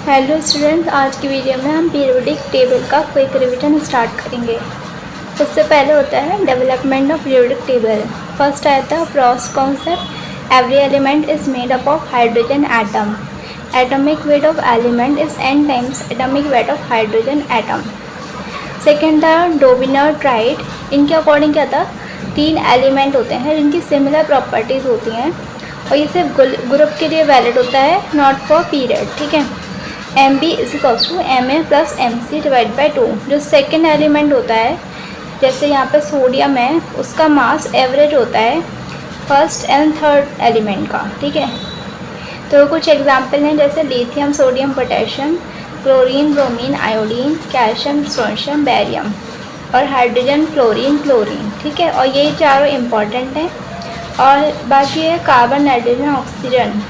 Hello students, आज की video में हम पीरियोडिक टेबल का क्विक रिवीजन स्टार्ट करेंगे। उससे पहले होता है development of periodic table. First आता है pros concept. Every element is made up of hydrogen atom. Atomic weight of element is n times atomic weight of hydrogen atom. Second था डोबिनर tried. इनके according क्या था, 3 एलिमेंट होते हैं जिनकी similar properties होती हैं और ये सिर्फ ग्रुप के लिए वैलिड होता है, नॉट फॉर पीरियड। ठीक है। M B is equals to M A plus M C divide by 2। जो सेकेंड एलिमेंट होता है, जैसे यहाँ पे सोडियम है, उसका मास एवरेज होता है फर्स्ट एंड थर्ड एलिमेंट का। ठीक है। तो कुछ एग्जाम्पल हैं, जैसे lithium, sodium, potassium, chlorine, bromine, iodine, calcium, strontium, barium और हाइड्रोजन, फ्लोरीन, क्लोरीन। ठीक है। और यही चारों इम्पॉर्टेंट हैं। और बाकी है कार्बन, नाइट्रोजन, ऑक्सीजन।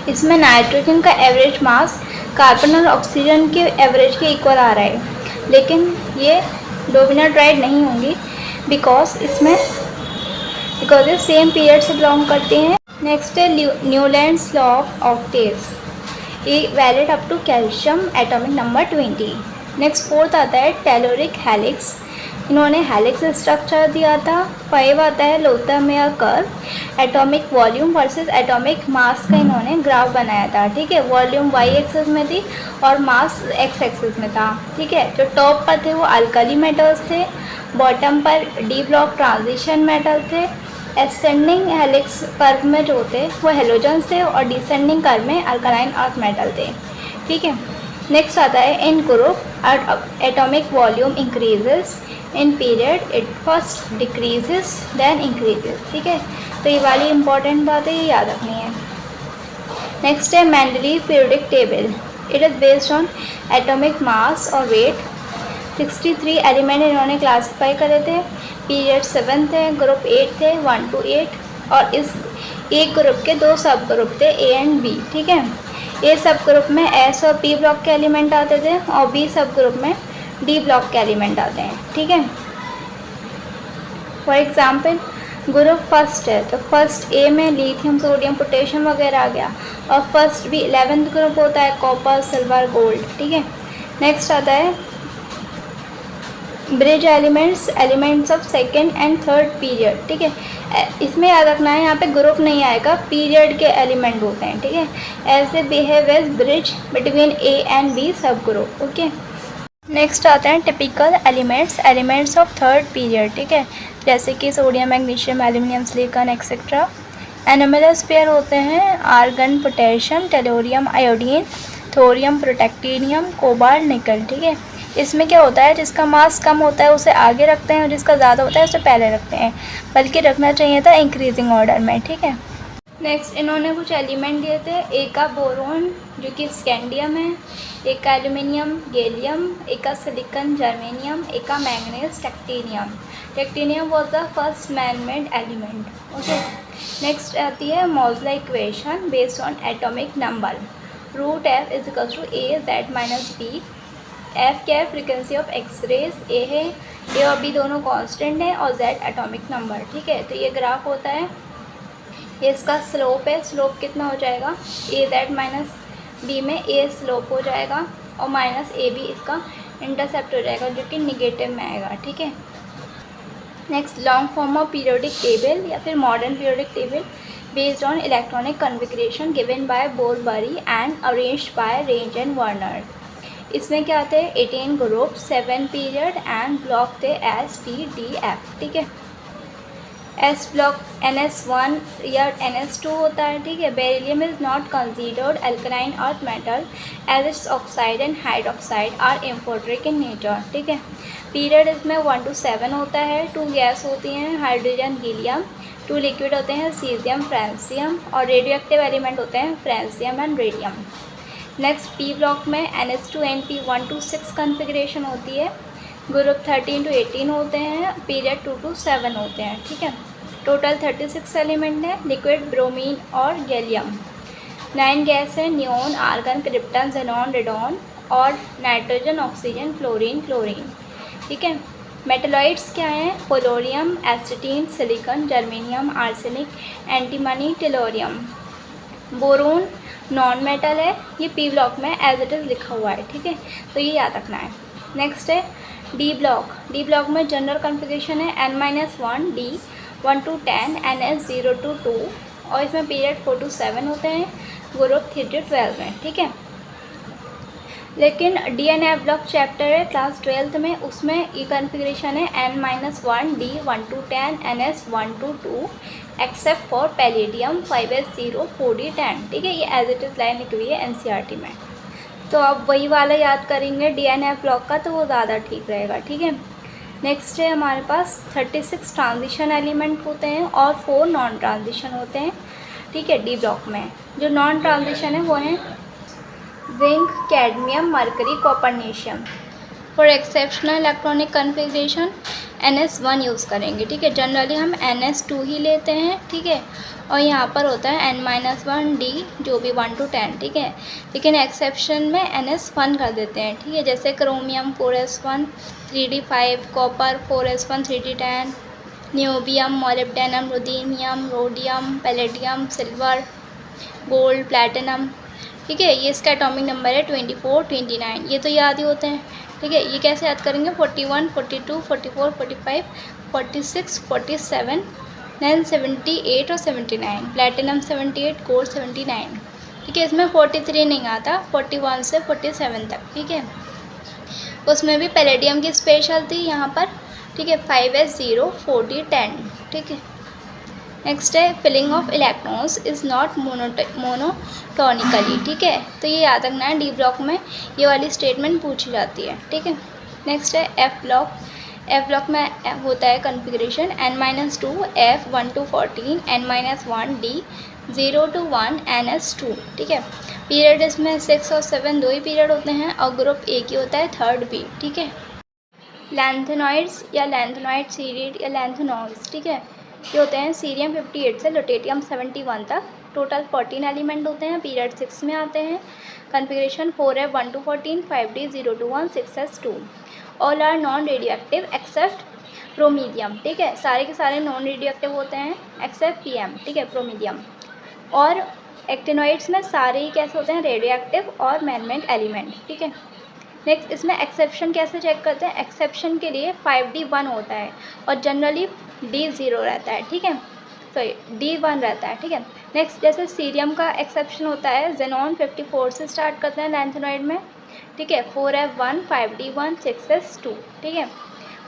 इसमें नाइट्रोजन का एवरेज मास कार्बन और ऑक्सीजन के एवरेज के इक्वल आ रहा है, लेकिन ये डोबिनर ट्राइड नहीं होंगी बिकॉज ये सेम पीरियड से बिलोंग करते हैं। नेक्स्ट है न्यूलैंड्स लॉ ऑफ ऑक्टेव्स, ये valid up to calcium atomic number 20। Next fourth आता है टेलोरिक हेलिक्स। इन्होंने हेलिक्स स्ट्रक्चर दिया था। 5 आता है Lothar Meyer curve. Atomic volume versus atomic mass का इन्होंने ग्राफ बनाया था। ठीक है। वॉल्यूम वाई एक्सिस में थी और मास एक्स एक्सिस में था। ठीक है। जो टॉप पर थे वो अल्कली मेटल्स थे, बॉटम पर डी ब्लॉक ट्रांजिशन मेटल थे। एसेंडिंग हेलिक्स कर्व में जो थे वो हेलोजन्स थे और डिसेंडिंग कर्व में अल्कलाइन अर्थ मेटल थे। ठीक है। नेक्स्ट आता है in group atomic volume increases in period, it first decreases then increases. ठीक है। तो ये वाली इंपॉर्टेंट बात है, ये याद रखनी है। नेक्स्ट है Mendeleev periodic table. It is based on atomic mass और वेट। 63 एलिमेंट इन्होंने क्लासीफाई करे थे। पीरियड 7 थे, ग्रुप 8 थे, 1 to 8। और इस एक ग्रुप के 2 सब ग्रुप थे, ए एंड बी। ठीक है। ए सब ग्रुप में एस और पी ब्लॉक के एलिमेंट आते थे और बी सब ग्रुप में डी ब्लॉक के एलिमेंट आते हैं। ठीक है। फॉर एग्जाम्पल ग्रुप फर्स्ट है तो फर्स्ट ए में लिथियम, सोडियम, पोटेशियम वगैरह आ गया। और फर्स्ट बी 11th ग्रुप होता है, कॉपर, सिल्वर, गोल्ड। ठीक है। नेक्स्ट आता है bridge elements of second and third period. ठीक है। इसमें याद रखना है, यहाँ पे ग्रुप नहीं आएगा, पीरियड के एलिमेंट होते हैं। ठीक है। ऐसे behave as bridge between A and B sub group. Okay. Next आते हैं typical elements of third period. ठीक है। जैसे कि sodium, magnesium, aluminium, silicon etcetera. Anomalous pair होते हैं argon, potassium, tellurium, iodine, thorium, protactinium, cobalt, nickel. ठीक है। इसमें क्या होता है, जिसका मास कम होता है उसे आगे रखते हैं और जिसका ज़्यादा होता है उसे पहले रखते हैं, बल्कि रखना चाहिए था इंक्रीजिंग ऑर्डर में। ठीक है। नेक्स्ट इन्होंने कुछ एलिमेंट दिए थे। एक का बोरोन जो कि स्कैंडियम है, एक का एल्यूमिनियम, गैलियम, एक का सिलिकॉन, जर्मेनियम, एक का manganese, technetium was the first man made element. Okay. Next आती है Moseley equation based on atomic number. Root F is equal to A Z minus B. F क्या है, फ्रिक्वेंसी ऑफ एक्सरेज। ए है, ए और B दोनों constant हैं और Z atomic number. ठीक है। तो ये ग्राफ होता है, ये इसका स्लोप है। स्लोप कितना हो जाएगा, ए जेड माइनस बी में ए स्लोप हो जाएगा और माइनस ए बी इसका इंटरसेप्ट हो जाएगा जो कि निगेटिव में आएगा। ठीक है। Next long form of periodic table या फिर modern periodic table based on electronic configuration given by Bohr Bury and arranged by Rang and Werner. इसमें क्या थे, 18 ग्रुप, 7 पीरियड एंड ब्लॉक थे एस टी डी एफ। ठीक है। एस ब्लॉक NS1 या NS2 होता है। ठीक है। Beryllium is not considered alkaline earth metal as its oxide and hydroxide are amphoteric in nature. ठीक है। पीरियड इसमें 1 to 7 होता है। 2 गैस होती हैं, हाइड्रोजन, हीलियम। 2 लिक्विड होते हैं, सीजियम, फ्रांसियम। और रेडियो एक्टिव एलिमेंट होते हैं francium and radium. Next P block में NH2NP 1 to 6 कन्फिग्रेशन होती है। ग्रुप 13 to 18 होते हैं, पीरियड 2 to 7 होते हैं। ठीक है। टोटल 36 एलिमेंट है, लिक्विड, ब्रोमीन और गैलियम। 9 गैस है, neon, argon, krypton, xenon, radon और नाइट्रोजन, ऑक्सीजन, फ्लोरीन, क्लोरीन। ठीक है। मेटलॉइड्स क्या हैं, polonium, astatine, silicon, germanium, arsenic, antimony, tellurium. Boron non metal है, ये पी ब्लॉक में एज इट इज़ लिखा हुआ है, ठीक है, तो ये याद रखना है। नेक्स्ट है डी ब्लॉक। डी ब्लॉक में जनरल कॉन्फ़िगरेशन है n-1 D 1 to 10 ns 0 to 2 और इसमें पीरियड 4 to 7 होते हैं, ग्रुप 3 to 12 में, ठीक है। लेकिन DNF ब्लॉक चैप्टर है क्लास 12th में, उसमें ये कॉन्फ़िगरेशन है n-1 D 1 to 10 ns 1 to 2 except for palladium 5s0 4d 10, ठीक है। ये एज इट इज़ लाइन लिखी हुई है NCERT में, तो अब वही वाला याद करेंगे DNF ब्लॉक का, तो वो ज़्यादा ठीक रहेगा, ठीक है। नेक्स्ट है हमारे पास 36 ट्रांजिशन एलिमेंट होते हैं और 4 नॉन ट्रांजिशन होते हैं, ठीक है, डी ब्लॉक में। जो नॉन ट्रांजिशन है वो हैं zinc, cadmium, mercury, copernicium. For exceptional electronic configuration NS1 use करेंगे, ठीक है। जनरली हम NS2 ही लेते हैं, ठीक है, और यहाँ पर होता है n-1 डी जो भी 1 to 10, ठीक है, लेकिन एक्सेप्शन में NS1 कर देते हैं, ठीक है। जैसे chromium 4s1 3d5, copper 4s1 3d10, niobium, molybdenum, ruthenium, rhodium, palladium, silver, gold, platinum, ठीक है। ये इसका एटॉमिक नंबर है 24 29, ये तो याद ही होते हैं, ठीक है। ये कैसे याद करेंगे 41 42 44 45 46 47 9 78 और 79, प्लैटिनम 78, गोल्ड 79, ठीक है। इसमें 43 नहीं आता, 41 से 47 तक, ठीक है। उसमें भी पैलेडियम की स्पेशल थी यहाँ पर, ठीक है, 5s0 4d 10, ठीक है। नेक्स्ट है filling of electrons is not monotonically, ठीक है, तो ये याद रखना है, डी ब्लॉक में ये वाली स्टेटमेंट पूछी जाती है, ठीक है। नेक्स्ट है एफ ब्लॉक। एफ ब्लॉक में होता है configuration n-2 f 1 to 14 n-1 d 0 to 1 ns2, ठीक है। पीरियड इसमें 6 और 7 दो ही पीरियड होते हैं और ग्रुप एक ही होता है, थर्ड बी, ठीक है। लैंथेनॉइड्स या लैंथेनॉइड सीरीड या लैंथेनॉल्स, ठीक है, ये होते हैं सीरियम 58 से लुटेटियम 71 तक। टोटल 14 एलिमेंट होते हैं, पीरियड 6 में आते हैं। Configuration 4f 1 to 14 5d 0 to 1 6s2। All are non radioactive except promethium, ठीक है, सारे के सारे नॉन रेडियो एक्टिव होते हैं एक्सेप्ट PM, ठीक है, प्रोमीडियम। और एक्टिनॉइड्स में सारे ही कैसे होते हैं, रेडियो एक्टिव और मैनमेड एलिमेंट, ठीक है। नेक्स्ट इसमें एक्सेप्शन कैसे चेक करते हैं, एक्सेप्शन के लिए 5d 1 होता है और जनरली d 0 रहता है, ठीक है, सॉरी d 1 रहता है, ठीक है। नेक्स्ट जैसे सीरियम का एक्सेप्शन होता है, जेनॉन 54 से स्टार्ट करते हैं लैंथेनॉइड में, ठीक है, 4f1 5d 1 6s2, ठीक है।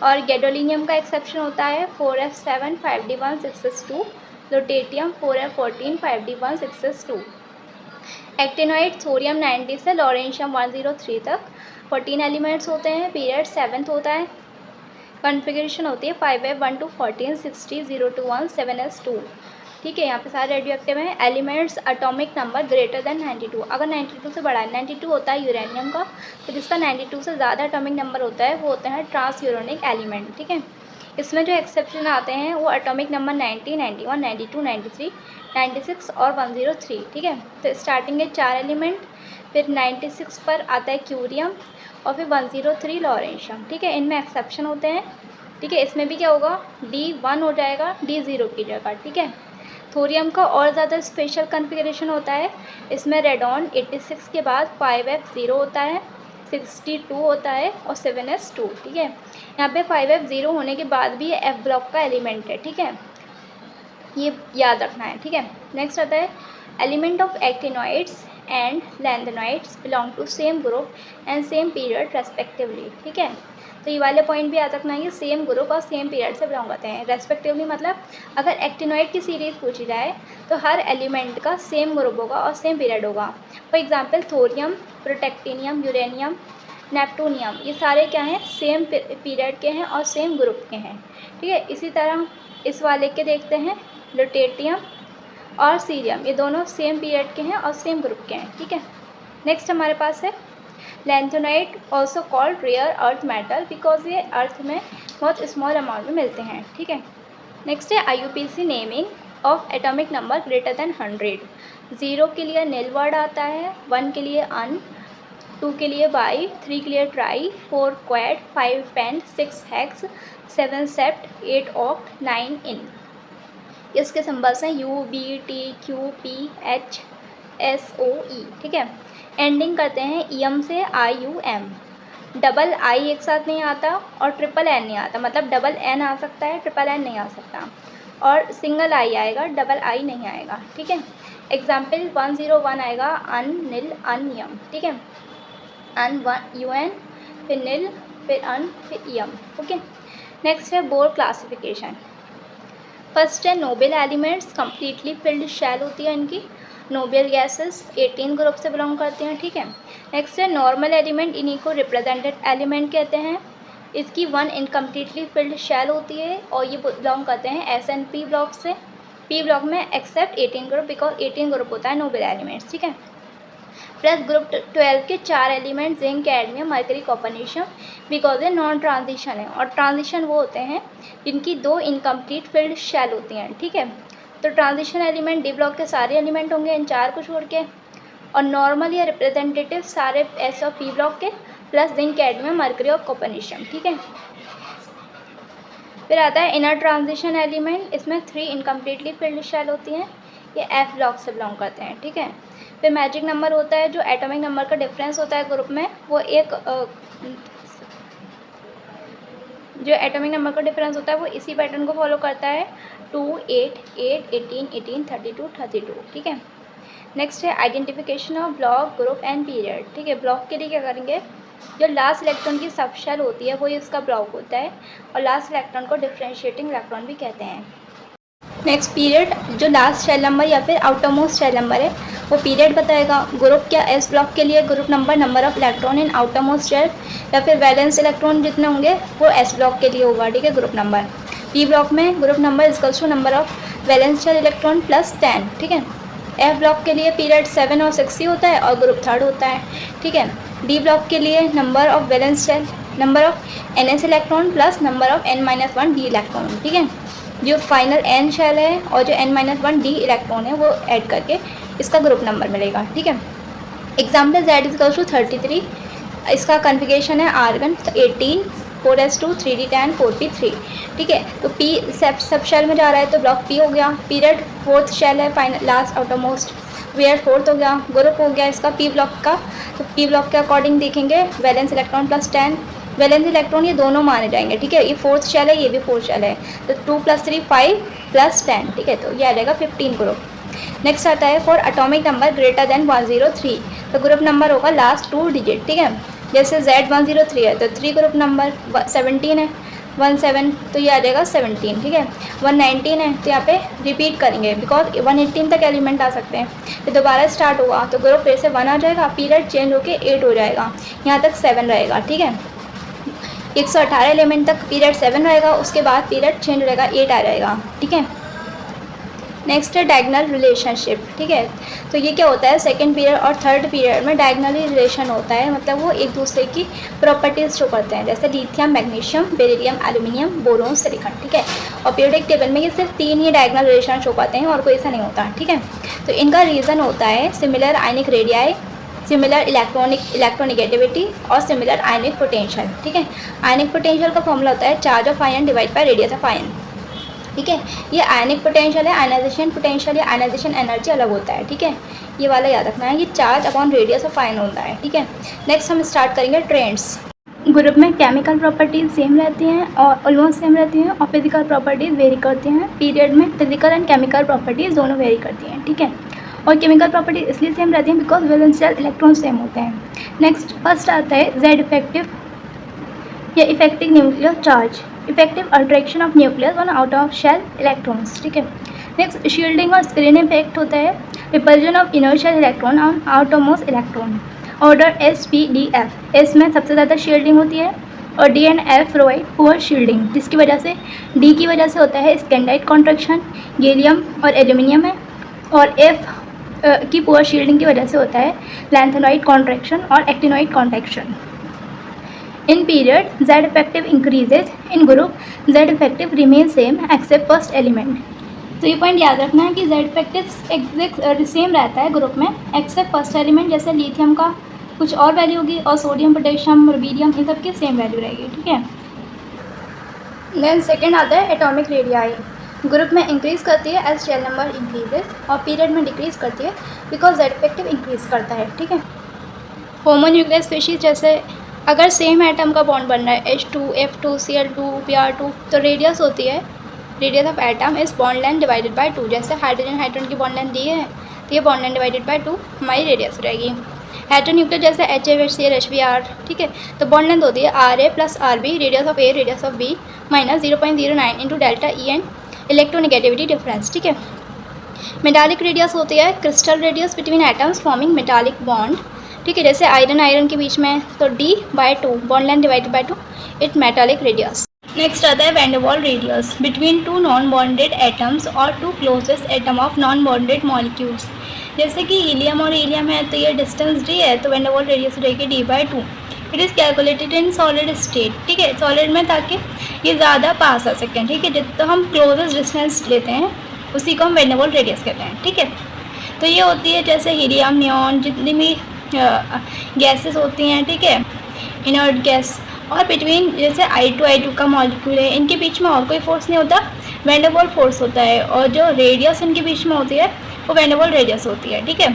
और गैडोलिनियम का एक्सेप्शन होता है 4f7 5d 1 6s2, lutetium 4f14 5d 1 6s2। Actinoid thorium 90 से लॉरेंशियम 103 तक 14 एलिमेंट्स होते हैं, पीरियड 7th होता है। कॉन्फ़िगरेशन होती है 5f 1 to 14 60 0 to 1 7s2, ठीक है। यहाँ पे सारे रेडियो एक्टिव हैं। Elements atomic number greater than 92, अगर 92 से बड़ा है, 92 होता है यूरेनियम का, तो जिसका 92 से ज़्यादा एटॉमिक नंबर होता है वो होता है ट्रांस यूरेनिक एलिमेंट, ठीक है। इसमें जो एक्सेप्शन आते हैं वो एटॉमिक नंबर 90 91 92 93 96 और 103, ठीक है। तो स्टार्टिंग है 4 एलिमेंट, फिर 96 पर आता है क्यूरियम और फिर 103 लॉरेंशियम, ठीक है। इनमें एक्सेप्शन होते हैं, ठीक है। इसमें भी क्या होगा, D1 हो जाएगा D0 की जगह, ठीक है। थोरियम का और ज़्यादा स्पेशल कॉन्फ़िगरेशन होता है, इसमें रेडॉन 86 के बाद 5f0 होता है, 62 होता है और 7s2, ठीक है। यहाँ पे 5f0 होने के बाद भी ये F ब्लॉक का एलिमेंट है, ठीक है, ये याद रखना है, ठीक है। नेक्स्ट आता है element of actinoids and lanthanoids belong to same group and same period respectively, ठीक है। तो ये वाले पॉइंट भी याद रखना है, ये सेम ग्रुप और सेम पीरियड से बिलोंग करते हैं। रेस्पेक्टिवली मतलब अगर एक्टिनॉइड की सीरीज़ पूछी जाए तो हर एलिमेंट का सेम ग्रुप होगा और सेम पीरियड होगा। For example thorium, protactinium, uranium, neptunium, ये सारे क्या हैं, सेम पीरियड के हैं और सेम ग्रुप के हैं, ठीक है। इसी तरह इस वाले के देखते हैं, लुटेटियम और सीरियम, ये दोनों सेम पीरियड के हैं और सेम ग्रुप के हैं, ठीक है। नेक्स्ट हमारे पास है lanthanoid also called rare earth metal, because ये अर्थ में बहुत स्मॉल अमाउंट में मिलते हैं, ठीक है। नेक्स्ट है IUPAC naming of atomic number greater than 100। 0 के लिए निल वर्ड आता है, 1 के लिए अन, 2 के लिए बाई, 3 के लिए tri, 4 quad, 5 pent, 6 hex, 7 sept, 8 oct, 9 enn. इसके सिंबल्स हैं U B T Q P H SOE, ठीक है। एंडिंग करते हैं EM से IUM। डबल आई एक साथ नहीं आता और ट्रिपल एन नहीं आता, मतलब डबल एन आ सकता है, ट्रिपल एन नहीं आ सकता, और सिंगल आई आएगा, डबल आई नहीं आएगा, ठीक है। एग्जाम्पल 101 आएगा अन, नील, अन, यम, ठीक है। अन, UN, फिर नील, फिर अन, फिर यम, ओके। नेक्स्ट है बोर क्लासिफिकेशन। फर्स्ट है noble elements, completely filled shell होती है इनकी। नोबल गैसेस 18 ग्रुप से बिलोंग करती हैं, ठीक है। नेक्स्ट है नॉर्मल एलिमेंट, इन्हीं को रिप्रेजेंटेड एलिमेंट कहते हैं। इसकी 1 इनकम्प्लीटली फिल्ड शेल होती है और ये बिलोंग करते हैं SNP ब्लॉक से। P ब्लॉक में एक्सेप्ट 18 ग्रुप, बिकॉज 18 ग्रुप होता है नोबल एलिमेंट्स, ठीक है। प्लस ग्रुप 12 के 4 element zinc, cadmium, mercury, copernicium, because ये नॉन ट्रांजिशन है, और ट्रांजिशन वो होते हैं जिनकी 2 इनकम्प्लीट फिल्ड शेल होती हैं, ठीक है। तो ट्रांजिशन एलिमेंट D ब्लॉक के सारे एलिमेंट होंगे इन 4 को छोड़ के, और नॉर्मल या रिप्रेजेंटेटिव सारे S और P ब्लॉक के, प्लस जिंक, कैडमियम, मर्करी और कॉपरनेशियम, ठीक है। फिर आता है इनर ट्रांजिशन एलिमेंट, इसमें 3 इनकम्प्लीटली फिल्ड शेल होती हैं, ये F ब्लॉक से बिलोंग करते हैं, ठीक है। फिर मैजिक नंबर होता है, जो एटॉमिक नंबर का डिफरेंस होता है ग्रुप में, वो एक जो एटॉमिक नंबर का डिफरेंस होता है वो इसी पैटर्न को फॉलो करता है, 2, 8, 8, 18, 18, 32, 32, ठीक है। नेक्स्ट है identification of block, group and period, ठीक है। ब्लॉक के लिए क्या करेंगे, जो लास्ट इलेक्ट्रॉन की सब शेल होती है वो इसका ब्लॉक होता है, और लास्ट इलेक्ट्रॉन को डिफरेंशिएटिंग इलेक्ट्रॉन भी कहते हैं। नेक्स्ट पीरियड, जो लास्ट शेल नंबर या फिर आउटरमोस्ट शेल नंबर है वो पीरियड बताएगा। ग्रुप क्या, S ब्लॉक के लिए group number, number of electron in outermost shell, या फिर वैलेंस इलेक्ट्रॉन जितने होंगे वो S ब्लॉक के लिए होगा, ठीक है, ग्रुप नंबर। P ब्लॉक में group number equals to number of valence shell electron plus 10, ठीक है। F ब्लॉक के लिए पीरियड 7 और 6 ही होता है और ग्रुप थर्ड होता है, ठीक है। D ब्लॉक के लिए number of valence shell, number of NS electron plus number of N-1 D electron, ठीक है। जो फाइनल N शेल है और जो N-1 D इलेक्ट्रॉन है वो ऐड करके इसका ग्रुप नंबर मिलेगा, ठीक है। एग्जाम्पल Z इक्वल्स टू 33, इसका कन्फिगरेशन है आर्गन 18, 4s2, 3d10, 4p3, ठीक है। तो P सब शेल में जा रहा है तो ब्लॉक P हो गया। पीरियड 4th शेल है, final last outermost, where 4th हो गया। ग्रुप हो गया इसका P ब्लॉक का, तो P ब्लॉक के अकॉर्डिंग देखेंगे valence electron plus 10, valence electron ये दोनों माने जाएंगे, ठीक है। ये 4th शेल है, ये भी 4th शेल है, तो 2 + 3 5 + 10, ठीक है। तो ये आ जाएगा 15 ग्रुप। नेक्स्ट आता है for atomic number greater than 103, तो ग्रुप नंबर होगा लास्ट 2 डिजिट, ठीक है। जैसे Z103 है तो 3 ग्रुप नंबर, 17 है 17, तो ये आ जाएगा 17, ठीक है। 119 है तो यहाँ पे रिपीट करेंगे बिकॉज 118 तक एलिमेंट आ सकते हैं, तो दोबारा स्टार्ट हुआ तो ग्रुप फिर से 1 आ जाएगा, पीरियड चेंज होके 8 हो जाएगा, यहाँ तक 7 रहेगा, ठीक है। 118 एलिमेंट तक पीरियड 7 रहेगा, उसके बाद पीरियड चेंज रहेगा 8 आ जाएगा, ठीक है। नेक्स्ट है डायगोनल रिलेशनशिप, ठीक है। तो ये क्या होता है, सेकंड पीरियड और थर्ड पीरियड में डायगोनली रिलेशन होता है, मतलब वो एक दूसरे की प्रॉपर्टीज़ शो करते हैं, जैसे lithium, magnesium, beryllium, aluminium, boron, silicon, ठीक है। और पीरियोडिक टेबल में ये सिर्फ 3 ही डायगोनल रिलेशन शो पाते हैं और कोई ऐसा नहीं होता, ठीक है। तो इनका रीज़न होता है similar ionic radii, similar electronegativity और सिमिलर आयनिक पोटेंशियल, ठीक है। आयनिक पोटेंशियल का फॉर्मूला होता है charge of ion divide by radius of ion, ठीक है। ये आयनिक पोटेंशियल है, आयनाइजेशन पोटेंशियल या आयनाइजेशन एनर्जी अलग होता है, ठीक है। ये वाला याद रखना है, ये charge upon radius of ion होता है, ठीक है। नेक्स्ट हम स्टार्ट करेंगे ट्रेंड्स। ग्रुप में केमिकल प्रॉपर्टीज़ सेम रहती हैं और ऑलमोस्ट सेम रहती हैं, और फिजिकल प्रॉपर्टीज़ वेरी करती हैं। पीरियड में फिजिकल एंड केमिकल प्रॉपर्टीज़ दोनों वेरी करती हैं, ठीक है। और केमिकल प्रॉपर्टीज इसलिए सेम रहती हैं because valence shell electron same होते हैं। नेक्स्ट फर्स्ट आता है Z इफेक्टिव या effective nuclear charge, effective attraction of nucleus on out of shell electrons, ठीक है। नेक्स्ट शील्डिंग और स्क्रीन इफेक्ट होता है, repulsion of inner shell electron on outermost electron. Order S-P-D-F, S में सबसे ज़्यादा शील्डिंग होती है और D and F provide poor shielding, जिसकी वजह से D की वजह से होता है स्कैंडाइट कॉन्ट्रैक्शन, गैलियम और एल्यूमिनियम है, और F की पुअर शील्डिंग की वजह से होता है लैंथेनॉइड कॉन्ट्रैक्शन और actinoid contraction. In period Z effective increases, in group Z effective remain same accept first element. तो ये पॉइंट याद रखना है कि Z इफेक्टिव एग्जैक्ट सेम रहता है ग्रुप में एक्सेप्ट फर्स्ट एलिमेंट, जैसे लिथियम का कुछ और वैल्यू होगी और सोडियम, पोटेशियम, रुबीडियम इन सब की सेम वैल्यू रहेगी, ठीक है। देन सेकेंड आता है एटॉमिक रेडियाई। ग्रुप में इंक्रीज़ करती है एज शेल नंबर इंक्रीजेस, और पीरियड में डिक्रीज़ करती है बिकॉज जेड इफेक्टिव इंक्रीज़ करता है, ठीक है। होमोन्यूक्लियर स्पीशीज़ जैसे अगर सेम एटम का बॉन्ड बन रहा है H2, F2, Cl2, Br2, तो रेडियस होती है, radius of atom is bond length divided by 2। जैसे हाइड्रोजन हाइड्रोजन की बॉन्ड लेंथ दी है तो ये बॉन्ड लेंथ डिवाइडेड बाय 2 हमारी रेडियस रहेगी। हेटेरोन्यूक्लियर जैसे HF, HBr, ठीक है, तो बॉन्ड लेंथ होती है RA + RB, radius of A radius of B minus 0.09 into delta EN electronegativity difference, ठीक है। मेटालिक रेडियस होती है crystal radius between atoms forming metallic bond, ठीक है। जैसे आयरन आयरन के बीच में तो D/2 bond length divided by 2 it metallic radius. Next आता है वैन डर वाल radius between two non bonded atoms और two closest atom of non bonded molecules. जैसे कि हीलियम और हीलियम है तो ये डिस्टेंस D है, तो वैन डर वाल रेडियस रहेगी D/2। It is calculated in solid state, ठीक है, सॉलिड में, ताकि ये ज़्यादा पास आ सकें, ठीक है। जितना हम क्लोजेस्ट डिस्टेंस लेते हैं उसी को हम वैन डर वाल रेडियस कहते हैं, ठीक है। तो ये होती है जैसे हीलियम, नियॉन, जितनी भी गैसेस होती हैं, ठीक है, इनर्ट गैस, और बिटवीन जैसे I2 का मॉलिक्यूल है, इनके बीच में और कोई फोर्स नहीं होता, वैन डर वाल फोर्स होता है, और जो रेडियस इनके बीच में होती है वो वैन डर वाल रेडियस होती है, ठीक है।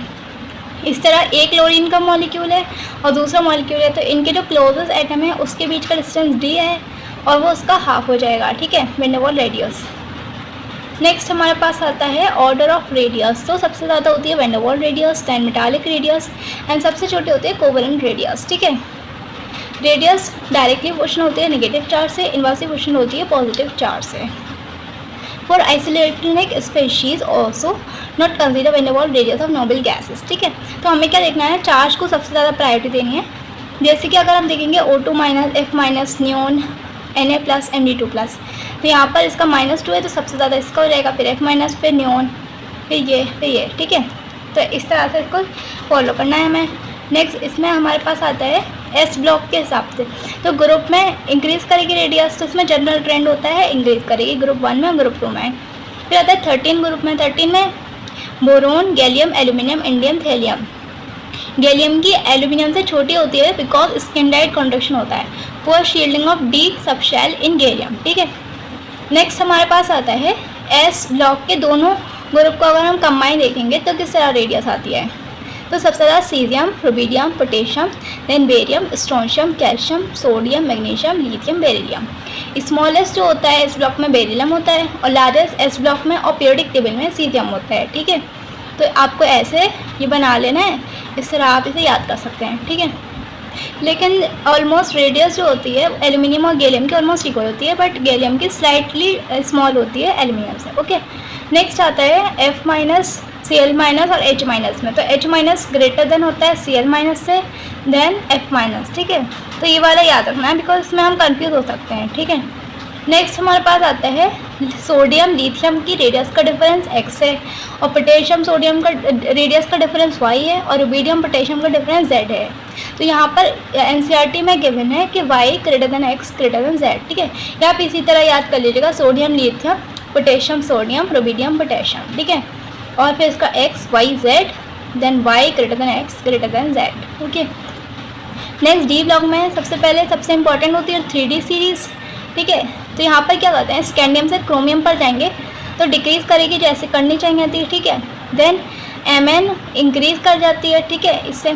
इस तरह एक क्लोरीन का मॉलिक्यूल है और दूसरा मॉलिक्यूल है, तो इनके जो क्लोजेस्ट एटम है उसके बीच का डिस्टेंस D है और वो उसका हाफ हो जाएगा, ठीक है, वैन डर वाल रेडियस। नेक्स्ट हमारे पास आता है ऑर्डर ऑफ रेडियस। तो सबसे ज़्यादा होती है वैन डर वाल radius, than metallic radius, and सबसे छोटी होती है कोवेलेंट रेडियस, ठीक है। रेडियस डायरेक्टली प्रोपोर्शनल होती है नेगेटिव चार्ज से, इनवर्सली प्रोपोर्शनल होती है पॉजिटिव चार्ज से। For isolated species also not consider van der वाल रेडियस ऑफ नोबल गैसेस, ठीक है। तो हमें क्या देखना है, चार्ज को सबसे ज़्यादा प्रायोरिटी देनी है। जैसे कि अगर हम देखेंगे O2-, F-, neon, Na+, Md2+, तो यहाँ पर इसका -2 है तो सबसे ज़्यादा इसका हो जाएगा, फिर F-, फिर नियॉन, फिर ये, ठीक है। तो इस तरह से इसको फॉलो करना है हमें। नेक्स्ट इसमें हमारे पास आता है S ब्लॉक के हिसाब से, तो ग्रुप में इंक्रीज़ करेगी रेडियस, तो इसमें जनरल ट्रेंड होता है इंक्रीज़ करेगी ग्रुप 1 में और ग्रुप 2 में। फिर आता है 13 ग्रुप में, 13 में boron, gallium, aluminium, indium, thallium. Gallium की एल्यूमिनियम से छोटी होती है बिकॉज स्किन-डाइड कंडक्शन होता है, poor shielding of D subshell in gallium, ठीक है। नेक्स्ट हमारे पास आता है S ब्लॉक के दोनों ग्रुप को अगर हम कंबाइन देखेंगे तो किस तरह रेडियस आती है। तो सबसे ज़्यादा caesium, rubidium, potassium, then barium, strontium, calcium, sodium, magnesium, lithium, beryllium. Smallest जो होता है इस ब्लॉक में बेरिलियम होता है, और लार्जेस्ट S ब्लॉक में और पीरियोडिक टेबल में सीजियम होता है, ठीक है। तो आपको ऐसे ये बना लेना है, इस तरह आप इसे याद कर सकते हैं, ठीक है। लेकिन ऑलमोस्ट रेडियस जो होती है एल्यूमिनियम और गैलियम की ऑलमोस्ट इक्वल होती है, बट गैलियम की स्लाइटली स्मॉल होती है एल्यूमिनियम से, ओके। नेक्स्ट आता है F-, Cl- और H- में, तो H- ग्रेटर देन होता है Cl- से, देन F-, ठीक है। तो ये वाला याद रखना है बिकॉज इसमें हम कंफ्यूज हो सकते हैं, ठीक है। नेक्स्ट हमारे पास आता है सोडियम लिथियम की रेडियस का डिफरेंस x है, और पोटेशियम सोडियम का रेडियस का डिफरेंस y है, और रुबिडियम पोटेशियम का डिफरेंस z है। तो यहाँ पर NCERT में गिवन है कि y > x > z, ठीक है। या आप इसी तरह याद कर लीजिएगा, sodium lithium, potassium sodium, rubidium potassium, ठीक है। और फिर इसका x, y, z, then y > x > z, okay. Next D block में सबसे पहले सबसे इंपॉर्टेंट होती है 3D सीरीज़, ठीक है। तो यहाँ पर क्या करते हैं, स्कैंडियम से क्रोमियम पर जाएंगे तो डिक्रीज़ करेगी जैसे करनी चाहिए, ठीक है। देन Mn इंक्रीज़ कर जाती है, ठीक है, इससे।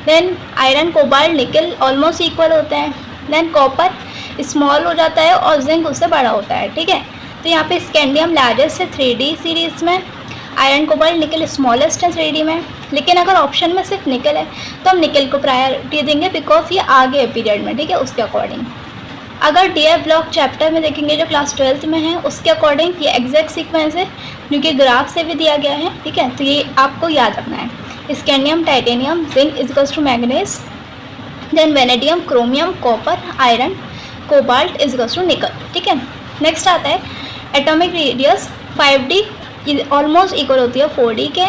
देन आयरन, कोबाल्ट, निकल ऑलमोस्ट इक्वल होते हैं। देन कॉपर स्मॉल हो जाता है और जिंक उससे बड़ा होता है, ठीक है। तो यहाँ पे स्कैंडियम लार्जेस्ट है 3D सीरीज़ में, आयरन, कोबाल्ट, निकल स्मॉलेस्ट है 3D में। लेकिन अगर ऑप्शन में सिर्फ निकल है तो हम निकल को प्रायोरिटी देंगे बिकॉज ये आगे है पीरियड में, ठीक है, उसके अकॉर्डिंग। अगर DF ब्लॉक चैप्टर में देखेंगे जो क्लास 12th में है उसके अकॉर्डिंग ये एग्जैक्ट सीक्वेंस है जो कि ग्राफ से भी दिया गया है, ठीक है। तो ये आपको याद रखना है, scandium, titanium, zinc = manganese, then vanadium, chromium, copper, iron, cobalt = nickel, ठीक है। नेक्स्ट आता है atomic radius 5D almost equal होती है 4D के,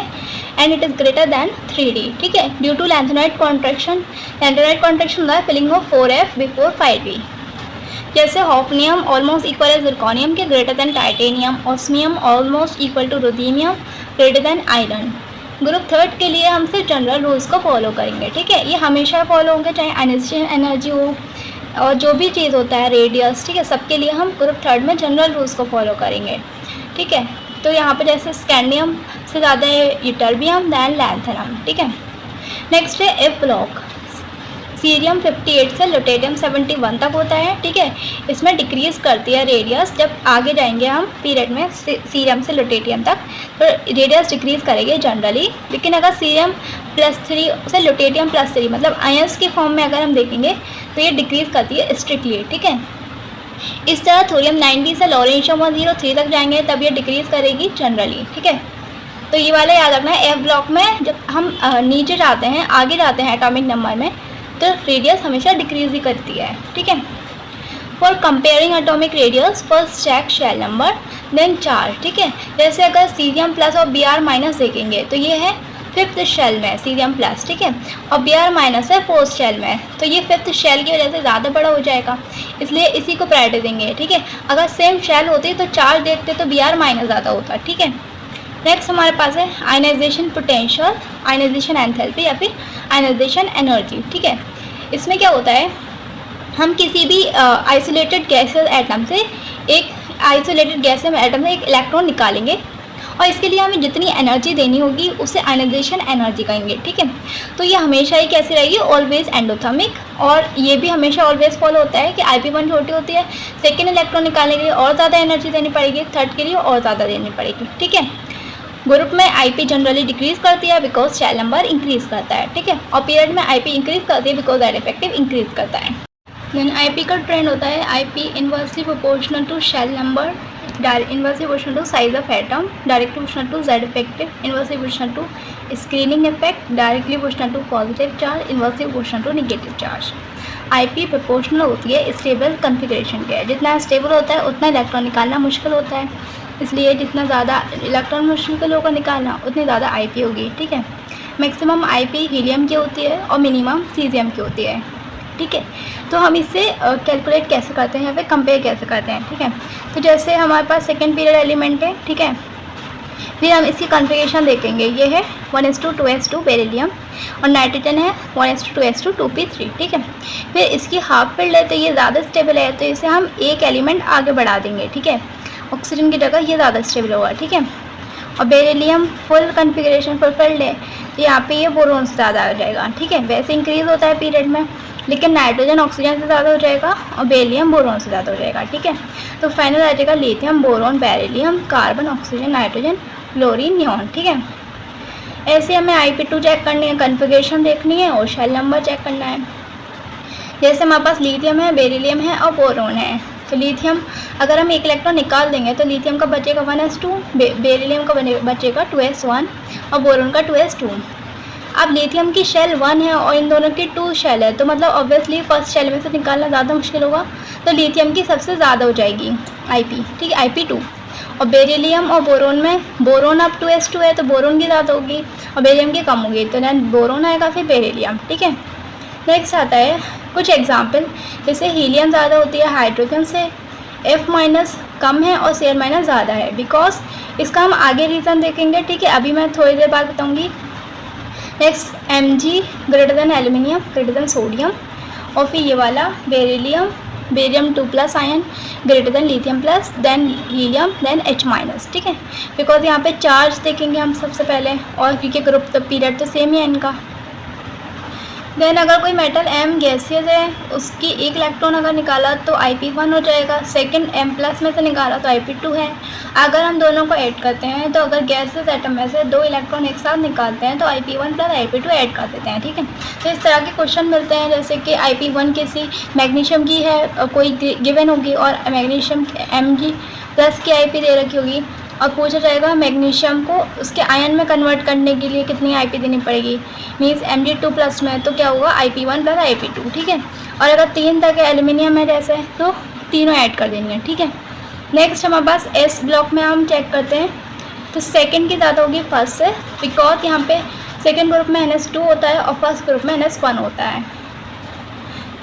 and it is greater than 3D, ठीक है, due to lanthanoid contraction. Lanthanoid contraction होता है filling of 4F before 5D। जैसे हॉफनियम ऑलमोस्ट इक्वल है जिरकॉनियम के, greater than titanium. Osmium almost equal to ruthenium, greater than iron. Group 3 के लिए हम सिर्फ जनरल रूल्स को फॉलो करेंगे, ठीक है। ये हमेशा फॉलो होंगे चाहे आयनाइजेशन एनर्जी हो और जो भी चीज़ होता है रेडियस, ठीक है, सबके लिए हम ग्रुप 3 में जनरल रूल्स को फॉलो करेंगे, ठीक है। तो यहाँ पे जैसे स्कैंडियम से ज़्यादा है यूटर्बियम दैन लैंथेनम, ठीक है। नेक्स्ट है एफ ब्लॉक, सीरियम 58 से लुटेरियम 71 तक होता है, ठीक है। इसमें डिक्रीज़ करती है रेडियस, जब आगे जाएंगे हम पीरियड में सीरियम से लुटेरियम तक तो रेडियस डिक्रीज़ करेंगे जनरली। लेकिन अगर सीरियम +3 से लुटेरियम +3 मतलब आयंस के फॉर्म में अगर हम देखेंगे तो ये डिक्रीज़ करती है स्ट्रिक्टली, ठीक है। इस तरह थोरियम 90 से लॉरेंशियम 103 तक जाएंगे तब ये डिक्रीज़ करेगी जनरली, ठीक है। तो ये वाला याद रखना है, एफ ब्लॉक में जब हम नीचे जाते हैं आगे जाते हैं एटॉमिक नंबर में तो रेडियस हमेशा डिक्रीज ही करती है, ठीक है। For comparing atomic radius first check shell number then charge, ठीक है। जैसे अगर सीरियम प्लस और Br- देखेंगे तो ये है 5th शेल में सीरियम प्लस, ठीक है, और Br- है 4th शेल में, तो ये 5th शेल की वजह से ज़्यादा बड़ा हो जाएगा, इसलिए इसी को प्रायोरिटी देंगे, ठीक है। अगर सेम शेल होती तो चार्ज देखते तो Br- ज़्यादा होता, ठीक है। नेक्स्ट हमारे पास है आयनाइजेशन पोटेंशियल, आयनाइजेशन एंथैल्पी या फिर आयनाइजेशन एनर्जी, ठीक है। इसमें क्या होता है, हम किसी भी आइसोलेटेड गैसेस एटम से एक इलेक्ट्रॉन निकालेंगे और इसके लिए हमें जितनी एनर्जी देनी होगी उसे आयनाइजेशन एनर्जी कहेंगे, ठीक है। तो ये हमेशा ही कैसी रहेगी, ऑलवेज एंडोथर्मिक, और ये भी हमेशा ऑलवेज फॉलो होता है कि IP1 छोटी होती है, सेकेंड इलेक्ट्रॉन निकालने के लिए और ज़्यादा एनर्जी देनी पड़ेगी, थर्ड के लिए और ज़्यादा देनी पड़ेगी, ठीक है। ग्रुप में IP जनरली डिक्रीज करती है बिकॉज शेल नंबर इंक्रीज करता है, ठीक है, और पीरियड में IP इंक्रीज करती है बिकॉज दैट इफेक्टिव इंक्रीज करता है। देन IP का ट्रेंड होता है IP inversely proportional to shell number, inversely proportional to size of atom, directly proportional to Z effective, inversely proportional to screening effect, directly proportional to positive charge, inversely proportional to negative charge. IP proportional होती है stable configuration के, जितना stable होता है उतना electron निकालना मुश्किल होता है, इसलिए जितना ज़्यादा इलेक्ट्रॉन मुश्किल होगा निकालना उतनी ज़्यादा IP होगी, ठीक है। मैक्सिमम IP हीलियम की होती है और मिनिमम सीजियम की होती है, ठीक है। तो हम इससे कैलकुलेट कैसे करते हैं या फिर कंपेयर कैसे करते हैं, ठीक है। तो जैसे हमारे पास सेकेंड पीरियड एलिमेंट है, ठीक है, फिर हम इसकी कॉन्फ़िगरेशन देखेंगे, ये है 1:2:2 बेरिलियम और नाइट्रोजन है 1:2:2 2p3, ठीक है। फिर इसकी हाफ फील्ड है तो ये ज़्यादा स्टेबल है, तो इसे हम एक एलिमेंट आगे बढ़ा देंगे, ठीक है, ऑक्सीजन की जगह ये ज़्यादा स्टेबल होगा, ठीक है। और बेरिलियम फुल कॉन्फ़िगरेशन फुलफिल्ड है तो यहाँ पे ये बोरोन से ज़्यादा हो जाएगा, ठीक है। वैसे इंक्रीज़ होता है पीरियड में, लेकिन नाइट्रोजन ऑक्सीजन से ज़्यादा हो जाएगा और बेरिलियम बोरोन से ज़्यादा हो जाएगा, ठीक है। तो फाइनल आ जाएगा lithium boron beryllium carbon oxygen nitrogen fluorine neon, ठीक है। ऐसे हमें IP2 चेक करनी है, कॉन्फ़िगरेशन देखनी है और शेल नंबर चेक करना है। जैसे हमारे पास लिथियम है, बेरिलियम है और बोरोन है, तो लिथियम अगर हम एक इलेक्ट्रॉन निकाल देंगे तो लिथियम का बचेगा 1s2, बेरिलियम का बचेगा 2s1 और बोरोन का 2s2। अब लिथियम की शेल 1 है और इन दोनों की 2 शेल है, तो मतलब ऑब्वियसली फर्स्ट शेल में से निकालना ज़्यादा मुश्किल होगा, तो लिथियम की सबसे ज़्यादा हो जाएगी IP, ठीक है, IP2। और बेरिलियम और बोरोन में बोरोन अब 2s2 है तो बोरोन की ज़्यादा होगी और बेरिलियम की कम होगी, तो देन बोरोन आएगा फिर बेरिलियम, ठीक है। नेक्स्ट आता है कुछ एग्जाम्पल, जैसे हीलियम ज़्यादा होती है हाइड्रोजन से, F- कम है और Cl- ज़्यादा है, बिकॉज इसका हम आगे रीज़न देखेंगे, ठीक है, अभी मैं थोड़ी देर बाद बताऊँगी। Next Mg greater than aluminium greater than sodium, और फिर ये वाला barium 2+ ion greater than lithium plus then helium then H-, ठीक है, बिकॉज यहाँ पे चार्ज देखेंगे हम सबसे पहले, और क्योंकि ग्रुप तो पीरियड तो सेम ही है इनका। देन अगर कोई मेटल M गैसियस है, उसकी एक इलेक्ट्रॉन अगर निकाला तो IP1 हो जाएगा, सेकंड M+ में से निकाला तो IP2 है। अगर हम दोनों को ऐड करते हैं तो अगर गैसियस एटम में से 2 इलेक्ट्रॉन एक साथ निकालते हैं तो IP1 + IP2 ऐड कर देते हैं, ठीक है। तो इस तरह के क्वेश्चन मिलते हैं, जैसे कि IP1 किसी मैग्नीशियम की है कोई गिवन होगी और मैग्नीशियम Mg+ की IP दे रखी होगी, और पूछा जाएगा मैग्नीशियम को उसके आयन में कन्वर्ट करने के लिए कितनी IP देनी पड़ेगी, मीन्स Mg2+ में तो क्या होगा IP1 + IP2, ठीक है। और अगर 3 तक एल्यूमिनियम है जैसे तो तीनों ऐड कर देंगे, ठीक है। नेक्स्ट हमारे पास S ब्लॉक में हम चेक करते हैं, तो सेकंड की ज़्यादा होगी फर्स्ट से, बिकॉज यहाँ पे सेकंड ग्रुप में NS2 होता है और फर्स्ट ग्रुप में NS1 होता है।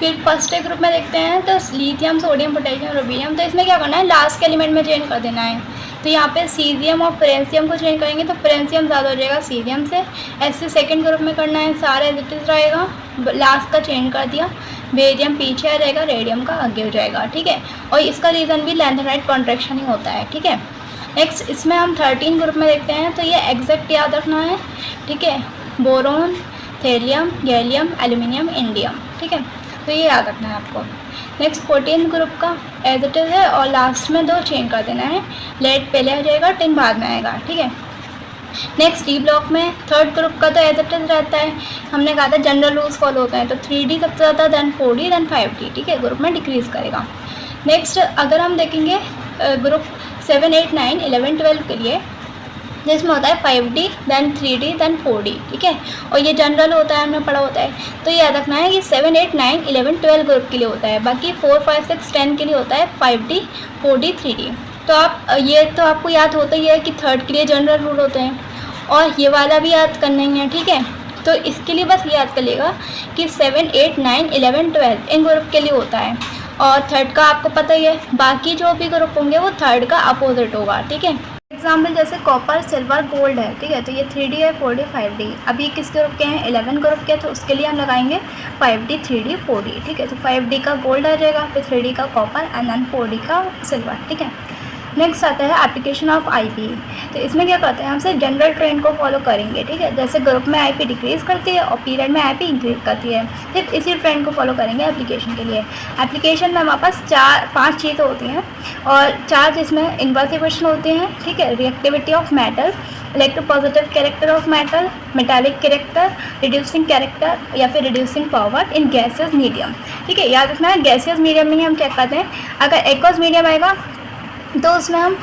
फिर फर्स्ट ग्रुप में देखते हैं तो लिथियम सोडियम पोटेशियम रुबिडियम, तो इसमें क्या करना है लास्ट के एलिमेंट में चेंज कर देना है, तो यहाँ पे सीजियम और फ्रेंसियम को चेंज करेंगे तो फ्रेंसियम ज़्यादा हो जाएगा सीजियम से। ऐसे सेकंड ग्रुप में करना है, सारे एज इट इज़ रहेगा, लास्ट का चेंज कर दिया, बेरियम पीछे आ जाएगा, रेडियम का आगे हो जाएगा, ठीक है। और इसका रीज़न भी लैंथेनाइट कॉन्ट्रैक्शन ही होता है, ठीक है। नेक्स्ट इसमें हम 13 ग्रुप में देखते हैं, तो ये एग्जैक्ट याद रखना है, ठीक है। Boron, thorium, gallium, aluminium, indium, ठीक है, तो ये याद रखना है आपको। नेक्स्ट 14 ग्रुप का एज इट इज़ है और लास्ट में 2 चेंज कर देना है, लेड पहले आ जाएगा, टिन बाद में आएगा, ठीक है। नेक्स्ट डी ब्लॉक में 3rd ग्रुप का तो एज इट इज़ रहता है, हमने कहा था जनरल रूल्स फॉलो होते हैं, तो 3D सबसे ज़्यादा, देन 4D, देन 5D, ठीक है, ग्रुप में डिक्रीज़ करेगा। नेक्स्ट अगर हम देखेंगे ग्रुप 7, 8, 9, 11, 12 के लिए, जिसमें होता है 5D, then 3D, then 4D, ठीक है, और ये जनरल होता है, हमने पढ़ा होता है, तो ये याद रखना है कि 7, 8, 9, 11, 12 ग्रुप के लिए होता है, बाकी 4, 5, 6, 10 के लिए होता है 5D, 4D, 3D। तो आप ये तो आपको याद होता ही है कि 3rd के लिए जनरल रूल होते हैं, और ये वाला भी याद करना ही है, ठीक है। तो इसके लिए बस याद कर लेगा कि 7, 8, 9, 11, 12 इन ग्रुप के लिए होता है, और 3rd का आपको पता ही है, बाकी जो भी ग्रुप होंगे वो 3rd का अपोजिट होगा, ठीक है। एग्जाम्पल जैसे कॉपर, सिल्वर, गोल्ड है, ठीक है, तो ये 3D है, 4D, 5D। अब ये किस ग्रुप के हैं? 11 ग्रुप के, तो उसके लिए हम लगाएंगे 5D, 3D, 4D, ठीक है। तो 5D का गोल्ड आ जाएगा, फिर 3D का कॉपर एंड देन 4D का सिल्वर, ठीक है। नेक्स्ट आता है एप्लीकेशन ऑफ आईपी। तो इसमें क्या करते हैं, हम सिर्फ जनरल ट्रेंड को फॉलो करेंगे, ठीक है। जैसे ग्रुप में आईपी डिक्रीज़ करती है और पीरियड में आईपी इंक्रीज करती है, सिर्फ इसी ट्रेंड को फॉलो करेंगे एप्लीकेशन के लिए। एप्लीकेशन में हमारे पास 5 चीज़ें होती हैं, और 4 जिसमें इन्वर्स इक्वेशन होते हैं, ठीक है। Reactivity of metal, electropositive character of metal, metallic character, reducing character या फिर reducing power in gaseous medium, ठीक है। याद रखना है गैसियस मीडियम में ही हम चेक करते हैं, अगर एक्वस मीडियम आएगा तो उसमें हम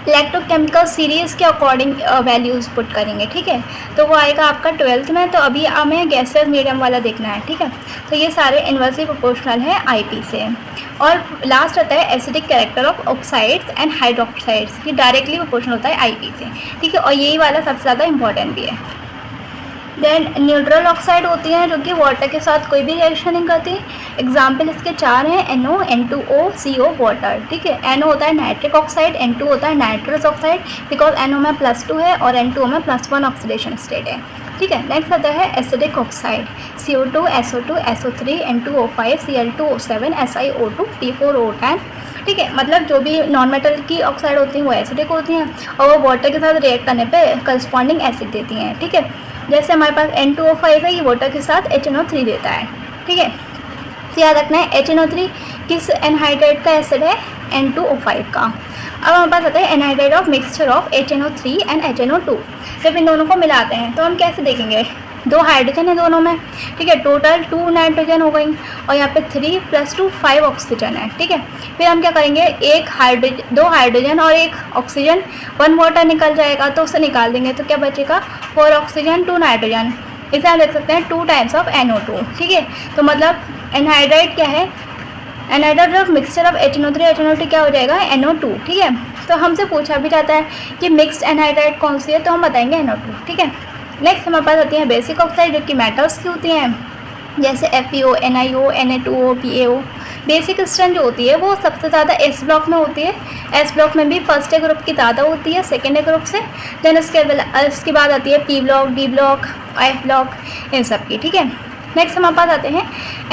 इलेक्ट्रोकेमिकल सीरीज़ के अकॉर्डिंग वैल्यूज़ पुट करेंगे, ठीक है। तो वो आएगा आपका 12th में, तो अभी हमें गैसियस मीडियम वाला देखना है, ठीक है। तो ये सारे इन्वर्सली प्रोपोर्शनल है आईपी से। और लास्ट आता है acidic character of oxides and hydroxides, ये डायरेक्टली प्रोपोर्शनल होता है आईपी से, ठीक है, और यही वाला सबसे ज़्यादा इंपॉर्टेंट भी है। देन न्यूट्रल ऑक्साइड होती हैं जो कि वाटर के साथ कोई भी रिएक्शन नहीं करती। एग्जाम्पल इसके 4 हैं, NO, N2O, CO, वाटर, ठीक है। NO होता है नाइट्रिक ऑक्साइड, N2 होता है नाइट्रस ऑक्साइड, बिकॉज NO में +2 है और N2O में +1 ऑक्सीडेशन स्टेट है, ठीक है। नेक्स्ट आता है acidic oxide, CO2, SO2, SO3, N2O5, Cl2O7, SiO2, T4O10, ठीक है। मतलब जो भी नॉन मेटल की ऑक्साइड होती हैं वो एसिडिक होती हैं, और वो वाटर के साथ रिएक्ट करने पे करस्पॉन्डिंग एसिड देती हैं, ठीक है। जैसे हमारे पास N2O5 है, ये वाटर के साथ HNO3 देता है, ठीक है। तो याद रखना है HNO3 किस एनहाइड्राइड का एसिड है? N2O5 का। अब हमारे पास आता है anhydride of mixture of HNO3 and HNO2। जब इन दोनों को मिलाते हैं तो हम कैसे देखेंगे, 2 हाइड्रोजन है दोनों में, ठीक है, टोटल 2 नाइट्रोजन हो गई, और यहाँ पे 3 + 2 5 ऑक्सीजन है, ठीक है। फिर हम क्या करेंगे, 2 हाइड्रोजन और 1 ऑक्सीजन, 1 वाटर निकल जाएगा, तो उसे निकाल देंगे, तो क्या बचेगा, 4 ऑक्सीजन 2 नाइट्रोजन। इसे हम देख सकते हैं 2 टाइम्स ऑफ NO2, ठीक है। तो मतलब एनहाइड्राइड क्या है, anhydride of mixture of HNO3 HNO2 क्या हो जाएगा, NO2, ठीक है। तो हमसे पूछा भी जाता है कि मिक्स्ड एनहाइड्राइड कौन सी है, तो हम बताएंगे NO2, ठीक है। नेक्स्ट हमारे पास आती है बेसिक ऑक्साइड जो कि मेटल्स की होती हैं, जैसे FeO, NiO, Na2O, PaO। Basic strength जो होती है वो सबसे ज़्यादा S ब्लॉक में होती है। S ब्लॉक में भी फर्स्ट ए ग्रुप की ज़्यादा होती है सेकेंड ए ग्रुप से। देन उसके बाद आती है P block, D block, F block, इन सब की, ठीक है। नेक्स्ट हमारे पास आते हैं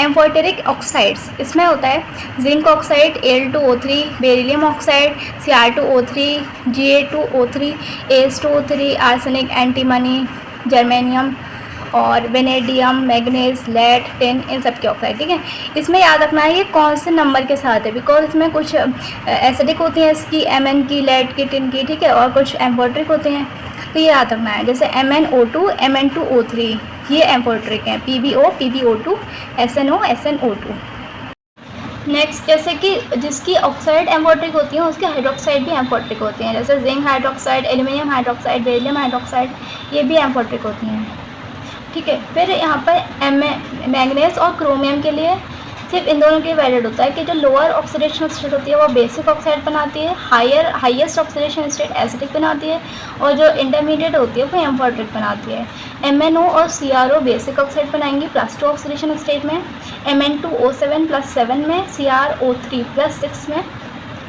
एम्फोटेरिक ऑक्साइड्स। इसमें होता है zinc oxide, Al2O3, beryllium oxide, Cr2O3, Ga2O3, As2O3, arsenic, antimony, germanium और वेनेडियम, मैग्नीज, लेड, टिन, इन सब के ऑक्साइड, ठीक है। इसमें याद रखना है ये कौन से नंबर के साथ है, बिकॉज इसमें कुछ एसिडिक होती हैं इसकी, Mn की, लेड की, टिन की, ठीक है, और कुछ एम्फोटेरिक होते हैं, तो ये याद रखना है। जैसे MnO2, Mn2O3 ये एम्फोटेरिक हैं, PbO, PbO2, SnO, SnO2। Next जैसे कि जिसकी ऑक्साइड एम्फोटेरिक होती हैं उसके हाइड्रोक्साइड भी एम्फोटेरिक होती हैं, जैसे zinc hydroxide, aluminium hydroxide, beryllium hydroxide, ये भी एम्फोटेरिक होती हैं, ठीक है। फिर यहाँ पर मैग्नीज और क्रोमियम के लिए सिर्फ इन दोनों के वैलिड होता है कि जो लोअर ऑक्सीडेशन स्टेट होती है वो बेसिक ऑक्साइड बनाती है, हाईएस्ट ऑक्सीडेशन स्टेट एसिडिक बनाती है, और जो इंटरमीडिएट होती है वो एम्फोटेरिक बनाती है। MnO और CrO बेसिक ऑक्साइड बनाएंगी +2 ऑक्सीडेशन स्टेट में, Mn2O7 +7 में, CrO3 +6 में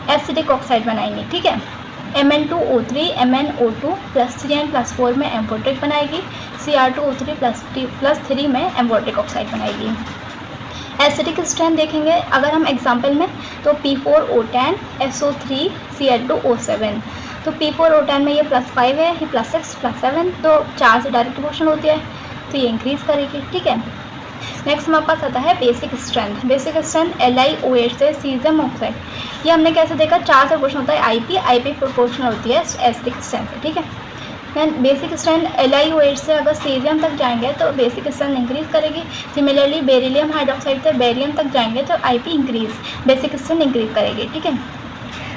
एसिडिक ऑक्साइड बनाएंगी, ठीक है। Mn2O3 MnO2 +3 एंड +4 में एम्फोटेरिक बनाएगी, Cr2O3 +3 में एम्फोटेरिक ऑक्साइड बनाएगी। एसिडिक स्ट्रेंथ देखेंगे अगर हम एग्जाम्पल में, तो P4O10, SO3, Cl2O7। तो P4O10 में ये +5 है, ये +6 +7, तो 4 से डायरेक्ट प्रोपोर्शनल होती है, तो ये इंक्रीज़ करेगी। ठीक है, नेक्स्ट हमारे पास आता है basic strength. Basic strength LiOH से सीजियम ऑक्साइड, ये हमने कैसे देखा, 4 से प्रोपोर्शनल होता है IP प्रोपोर्शनल होती है एसिडिक स्ट्रेंथ से। ठीक है, दैन बेसिक स्ट्रेंथ LiOH से अगर सीजियम तक जाएंगे तो बेसिक स्ट्रेंथ इंक्रीज़ करेगी। सिमिलरली बेरिलियम हाइड्रोक्साइड से बेरियम तक जाएंगे तो IP increase, basic strength increase करेगी। ठीक है,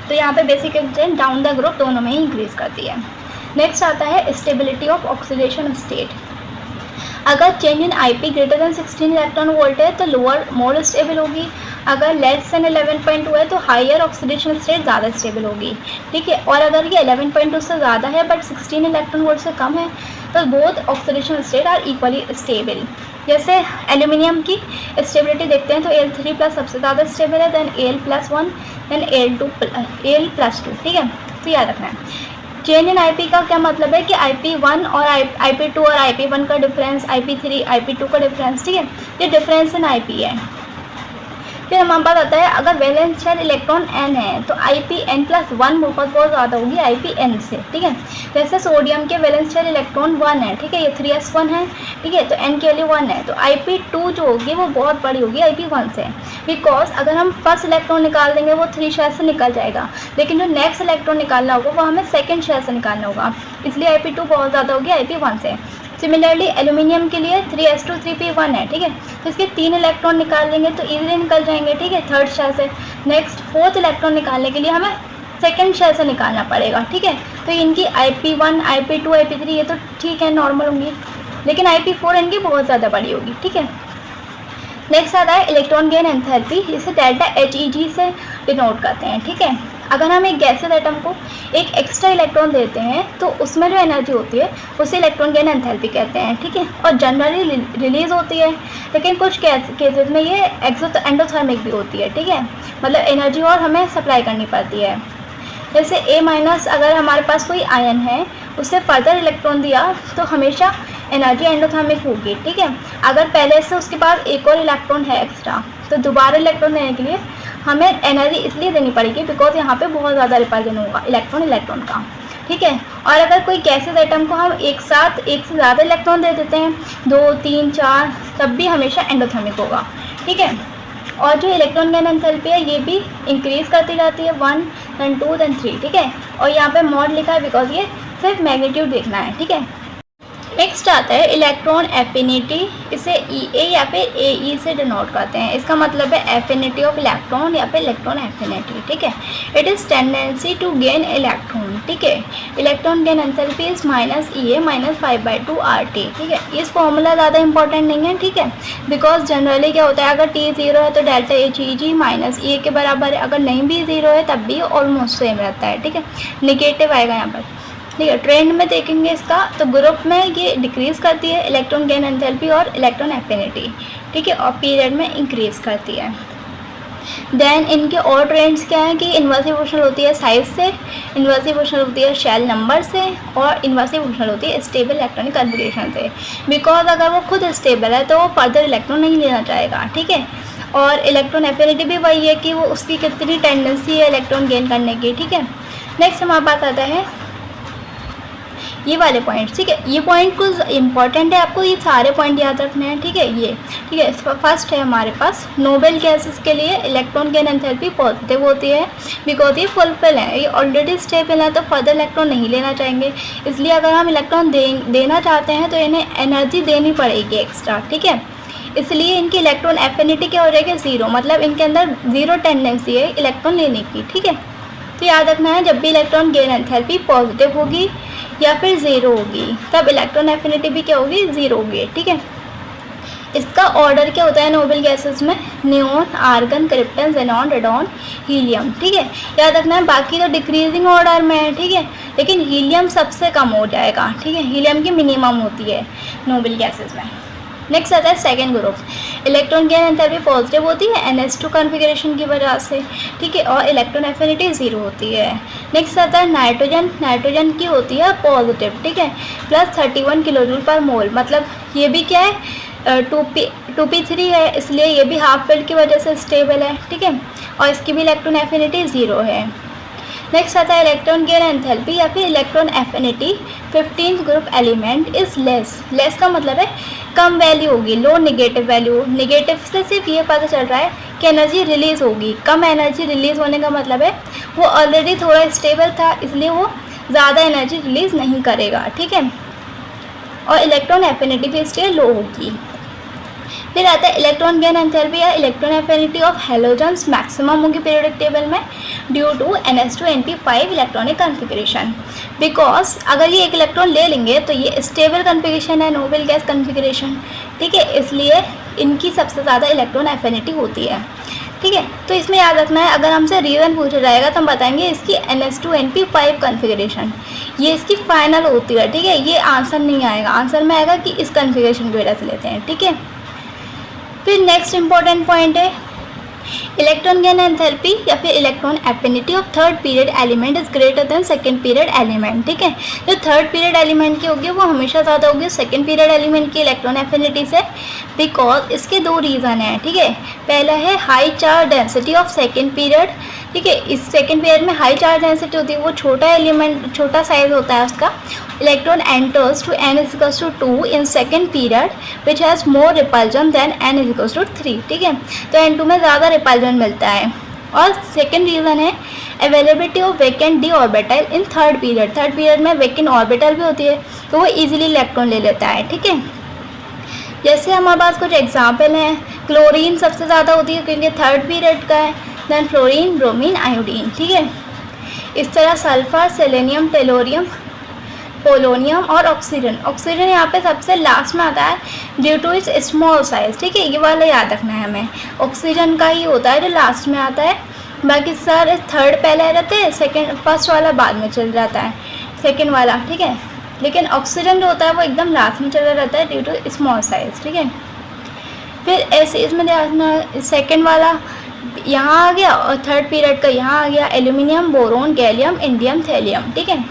तो यहाँ पे basic strength down the group दोनों में ही इंक्रीज़ करती है। नेक्स्ट आता है स्टेबिलिटी ऑफ ऑक्सीडेशन स्टेट। अगर change in IP greater than 16 electron volt है तो लोअर मोर स्टेबल होगी, अगर लेस देन 11.2 है तो हायर ऑक्सीडेशन स्टेट ज़्यादा स्टेबल होगी। ठीक है, और अगर ये 11.2 से ज़्यादा है बट 16 इलेक्ट्रॉन वोल्ट से कम है तो both oxidation state are equally stable. जैसे एल्यूमिनियम की स्टेबिलिटी देखते हैं तो Al3+ सबसे ज़्यादा स्टेबल है, दैन Al+1, दैन Al+2। ठीक है, तो याद रखना है। चेंज इन IP का क्या मतलब है कि IP1 और IP2 और IP1 का डिफरेंस, IP3 IP2 का डिफरेंस। ठीक है, ये डिफरेंस इन IP है। फिर हमारे पास आता है अगर वैलेंस शेल इलेक्ट्रॉन n है तो IPn+1 बहुत ज़्यादा होगी IPn से। ठीक है, जैसे सोडियम के वैलेंस शेल इलेक्ट्रॉन 1 है। ठीक है, ये 3s1 है। ठीक है, तो n की वैल्यू 1 है, तो IP2 जो होगी वो बहुत बड़ी होगी IP1 से, बिकॉज अगर हम फर्स्ट इलेक्ट्रॉन निकाल देंगे वो 3 शेल से निकल जाएगा, लेकिन जो नेक्स्ट इलेक्ट्रॉन निकालना होगा वो हमें सेकेंड शेल से निकालना होगा, इसलिए IP2 बहुत ज़्यादा होगी IP1 से। सिमिलरली एल्यूमिनियम के लिए 3s2 3p1 है। ठीक है, तो इसके 3 इलेक्ट्रॉन निकाल देंगे तो इजीली निकल जाएंगे। ठीक है, थर्ड शेल से। नेक्स्ट फोर्थ इलेक्ट्रॉन निकालने के लिए हमें सेकंड शेल से निकालना पड़ेगा। ठीक है, तो इनकी IP1 IP2 IP3 ये तो ठीक है, नॉर्मल होंगी, लेकिन IP4 इनकी बहुत ज़्यादा बड़ी होगी। ठीक है, नेक्स्ट आता है इलेक्ट्रॉन गेन एंथैल्पी, जिसे ΔHEG से डिनोट करते हैं। ठीक है, अगर हम एक गैसेज एटम को एक एक्स्ट्रा इलेक्ट्रॉन देते हैं तो उसमें जो एनर्जी होती है उसे इलेक्ट्रॉन गेन एंथैल्पी कहते हैं। ठीक है, और जनरली रिलीज़ होती है, लेकिन कुछ केसेस में ये एंडोथर्मिक भी होती है। ठीक है, मतलब एनर्जी और हमें सप्लाई करनी पड़ती है। जैसे A- अगर हमारे पास कोई आयन है उससे फर्दर इलेक्ट्रॉन दिया तो हमेशा एनर्जी एंडोथर्मिक होगी। ठीक है, अगर पहले से उसके पास एक और इलेक्ट्रॉन है एक्स्ट्रा तो दोबारा इलेक्ट्रॉन देने के लिए हमें एनर्जी इसलिए देनी पड़ेगी बिकॉज यहाँ पे बहुत ज़्यादा रिपल्जन होगा इलेक्ट्रॉन का। ठीक है, और अगर कोई गैसेज आइटम को हम एक साथ एक से ज़्यादा इलेक्ट्रॉन दे देते हैं 2 3 4 तब भी हमेशा एंडोथर्मिक होगा। ठीक है, और जो इलेक्ट्रॉन गेन एंथैल्पी है ये भी इंक्रीज़ करती जाती है 1 then 2 then 3। ठीक है, और यहाँ पे मॉड लिखा है बिकॉज ये सिर्फ मैग्नीट्यूड देखना है। ठीक है, नेक्स्ट आता है इलेक्ट्रॉन एफिनिटी, इसे EA या फिर AE से डिनोट करते हैं। इसका मतलब है एफिनिटी ऑफ इलेक्ट्रॉन या फिर इलेक्ट्रॉन एफिनिटी। ठीक है, it is tendency to gain electron. ठीक है, electron gain enthalpy is -EA -5/2 RT। ठीक है, इस फॉर्मूला ज़्यादा इंपॉर्टेंट नहीं है। ठीक है, बिकॉज जनरली क्या होता है अगर T 0 है तो ΔHEG -EA के बराबर है, अगर नहीं भी 0 है तब भी ऑलमोस्ट सेम रहता है। ठीक है, निगेटिव आएगा यहाँ पर। ठीक है, ट्रेंड में देखेंगे इसका तो ग्रुप में ये डिक्रीज़ करती है इलेक्ट्रॉन गेन एंथैल्पी और इलेक्ट्रॉन एफिनिटी। ठीक है, और पीरियड में इंक्रीज़ करती है। देन इनके और ट्रेंड्स क्या है कि इन्वर्सली प्रोपोर्शनल होती है साइज से, इन्वर्सली प्रोपोर्शनल होती है शेल नंबर से, और इन्वर्सली प्रोपोर्शनल होती है स्टेबल इलेक्ट्रॉनिक कॉन्फ़िगरेशन से। बिकॉज अगर वो खुद स्टेबल है तो वो फर्दर इलेक्ट्रॉन नहीं लेना चाहेगा। ठीक है, और इलेक्ट्रॉन एफिनिटी भी वही है कि वो उसकी कितनी टेंडेंसी है इलेक्ट्रॉन गेन करने की। ठीक है, नेक्स्ट हमारे पास आता है ये वाले पॉइंट्स। ठीक है, ये पॉइंट कुछ इंपॉर्टेंट है, आपको ये सारे पॉइंट याद रखने हैं। ठीक है, ये ठीक है, फर्स्ट है हमारे पास नोबेल गैसेस के लिए इलेक्ट्रॉन गेन एंथैल्पी पॉजिटिव होती है बिकॉज ये फुलफिल है, ये ऑलरेडी स्टेबल है तो फर्दर इलेक्ट्रॉन नहीं लेना चाहेंगे, इसलिए अगर हम इलेक्ट्रॉन देना चाहते हैं तो इन्हें एनर्जी देनी पड़ेगी एक्स्ट्रा। ठीक है, इसलिए इनकी इलेक्ट्रॉन एफिनिटी क्या हो जाएगी 0, मतलब इनके अंदर 0 टेंडेंसी है इलेक्ट्रॉन लेने की। ठीक है, तो याद रखना है जब भी इलेक्ट्रॉन गेन एंथैल्पी पॉजिटिव होगी या फिर 0 होगी तब इलेक्ट्रॉन एफिनिटी भी क्या होगी 0 होगी। ठीक है, इसका ऑर्डर क्या होता है नोबेल गैसेस में, neon, argon, krypton, xenon, radon, helium. ठीक है, याद रखना है बाकी तो डिक्रीजिंग ऑर्डर में है। ठीक है, लेकिन हीलियम सबसे कम हो जाएगा। ठीक है, हीलियम की मिनिमम होती है नोबेल गैसेस में। नेक्स्ट आता है second group, electron gain enthalpy positive होती है NS2 कॉन्फ़िगरेशन की वजह से। ठीक है, और इलेक्ट्रॉन एफिनिटी 0 होती है। नेक्स्ट आता है नाइट्रोजन, नाइट्रोजन की होती है पॉजिटिव। ठीक है, +31 किलोजूल पर मोल, मतलब ये भी क्या है 2p3 है, इसलिए ये भी हाफ फिल्ड की वजह से स्टेबल है। ठीक है, और इसकी भी इलेक्ट्रॉन एफिनिटी 0 है। नेक्स्ट आता है इलेक्ट्रॉन गेन एंथैल्पी या फिर electron affinity 15th group element is less. Less का मतलब है कम वैल्यू होगी, लो नेगेटिव वैल्यू। नेगेटिव से सिर्फ ये पता चल रहा है कि एनर्जी रिलीज़ होगी। कम एनर्जी रिलीज़ होने का मतलब है वो ऑलरेडी थोड़ा स्टेबल था, इसलिए वो ज़्यादा एनर्जी रिलीज़ नहीं करेगा, ठीक है। और इलेक्ट्रॉन एफिनिटी भी इसलिए लो होगी। फिर आता है इलेक्ट्रॉन गेन एंथैल्पी या electron affinity of halogens maximum होगी पीरियोडिक टेबल में due to ns2np5 electronic configuration. Because अगर ये एक इलेक्ट्रॉन ले लेंगे तो ये स्टेबल कन्फिग्रेशन है, नोबल गैस कन्फिग्रेशन, ठीक है, इसलिए इनकी सबसे ज़्यादा इलेक्ट्रॉन एफिनिटी होती है, ठीक है। तो इसमें याद रखना है, अगर हमसे रीज़न पूछा जाएगा तो हम बताएंगे इसकी ns2np5 कन्फिग्रेशन, ये इसकी फाइनल होती है, ठीक है। ये आंसर नहीं आएगा, आंसर में आएगा कि इस कन्फिग्रेशन की वजह से लेते हैं, ठीक है। फिर नेक्स्ट इंपॉर्टेंट पॉइंट है इलेक्ट्रॉन गेन एंथैल्पी या फिर electron affinity of third period element is greater than second period element, ठीक है। जो थर्ड पीरियड एलिमेंट की होगी वो हमेशा ज़्यादा होगी सेकंड पीरियड एलिमेंट की इलेक्ट्रॉन एफिनिटी से, बिकॉज इसके दो रीज़न हैं, ठीक है। पहला है high charge density of second period, ठीक है। इस सेकंड पीरियड में हाई चार्ज डेंसिटी होती है, वो छोटा एलिमेंट, छोटा साइज होता है उसका। Electron enters to n=2 in second period which has more repulsion than n=3, ठीक है। तो n2 में ज़्यादा रिपल्जन मिलता है। और सेकंड रीज़न है availability of vacant D orbital in third period. Third period में वैकेंट ऑर्बिटल भी होती है, तो वो ईजिली इलेक्ट्रॉन ले लेता है, ठीक है। जैसे हमारे पास कुछ एग्जाम्पल हैं, क्लोरीन सबसे ज़्यादा होती है क्योंकि थर्ड पीरियड का है, देन फ्लोरीन, ब्रोमीन, आयोडीन, ठीक है। इस तरह सल्फर, सेलेनियम, टेलोरियम, पोलोनियम और ऑक्सीजन। ऑक्सीजन यहाँ पे सबसे लास्ट में आता है due to its small size, ठीक है। ये वाला याद रखना है हमें, ऑक्सीजन का ही होता है जो लास्ट में आता है, बाकी सारे थर्ड पहले रहते हैं, सेकंड फर्स्ट वाला बाद में चल जाता है, सेकंड वाला, ठीक है। लेकिन ऑक्सीजन जो होता है वो एकदम लास्ट में चला रहता है ड्यू टू स्मॉल साइज, ठीक है। फिर ऐसे इसमें ध्यान, सेकेंड वाला यहाँ आ गया और थर्ड पीरियड का यहाँ आ गया, aluminium, boron, gallium, indium, thallium, ठीक है।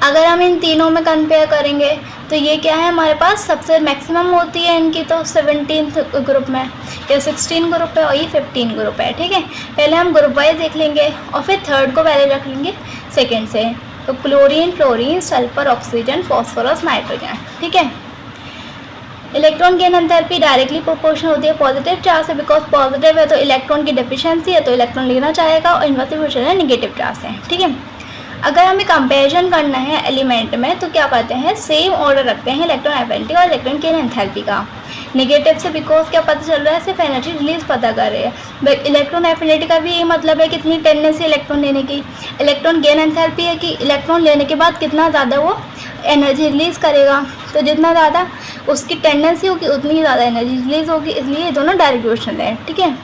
अगर हम इन तीनों में कंपेयर करेंगे तो ये क्या है, हमारे पास सबसे मैक्सिमम होती है इनकी तो 17th ग्रुप में, या 16 ग्रुप है और ये 15 ग्रुप है, ठीक है। पहले हम ग्रुप वाइज देख लेंगे और फिर थर्ड को पहले रख लेंगे सेकेंड से। तो chlorine, fluorine, sulphur, oxygen, phosphorus, nitrogen, ठीक है। Electron gain enthalpy directly proportional होती है पॉजिटिव चार्ज से, बिकॉज पॉजिटिव है तो इलेक्ट्रॉन की डेफिशिएंसी है तो इलेक्ट्रॉन लेना चाहेगा, और इन्वर्स प्रोपोर्शनल है नेगेटिव चार्ज है, ठीक है। अगर हमें कंपैरिजन करना है एलिमेंट में तो क्या करते हैं, सेम ऑर्डर रखते हैं इलेक्ट्रॉन एफिनिटी और इलेक्ट्रॉन गेन एंथैल्पी का। नेगेटिव से बिकॉज क्या पता चल रहा है, सिर्फ एनर्जी रिलीज पता कर रहे हैं। इलेक्ट्रॉन एफिनिटी का भी यही मतलब है कितनी टेंडेंसी इलेक्ट्रॉन लेने की। इलेक्ट्रॉन गेन एंथैल्पी है कि इलेक्ट्रॉन लेने के बाद कितना ज़्यादा वो एनर्जी रिलीज़ करेगा, तो जितना ज़्यादा उसकी टेंडेंसी होगी उतनी ही ज़्यादा एनर्जी रिलीज़ होगी, इसलिए ये दोनों डायरेक्ट रिलेशन है, ठीक है।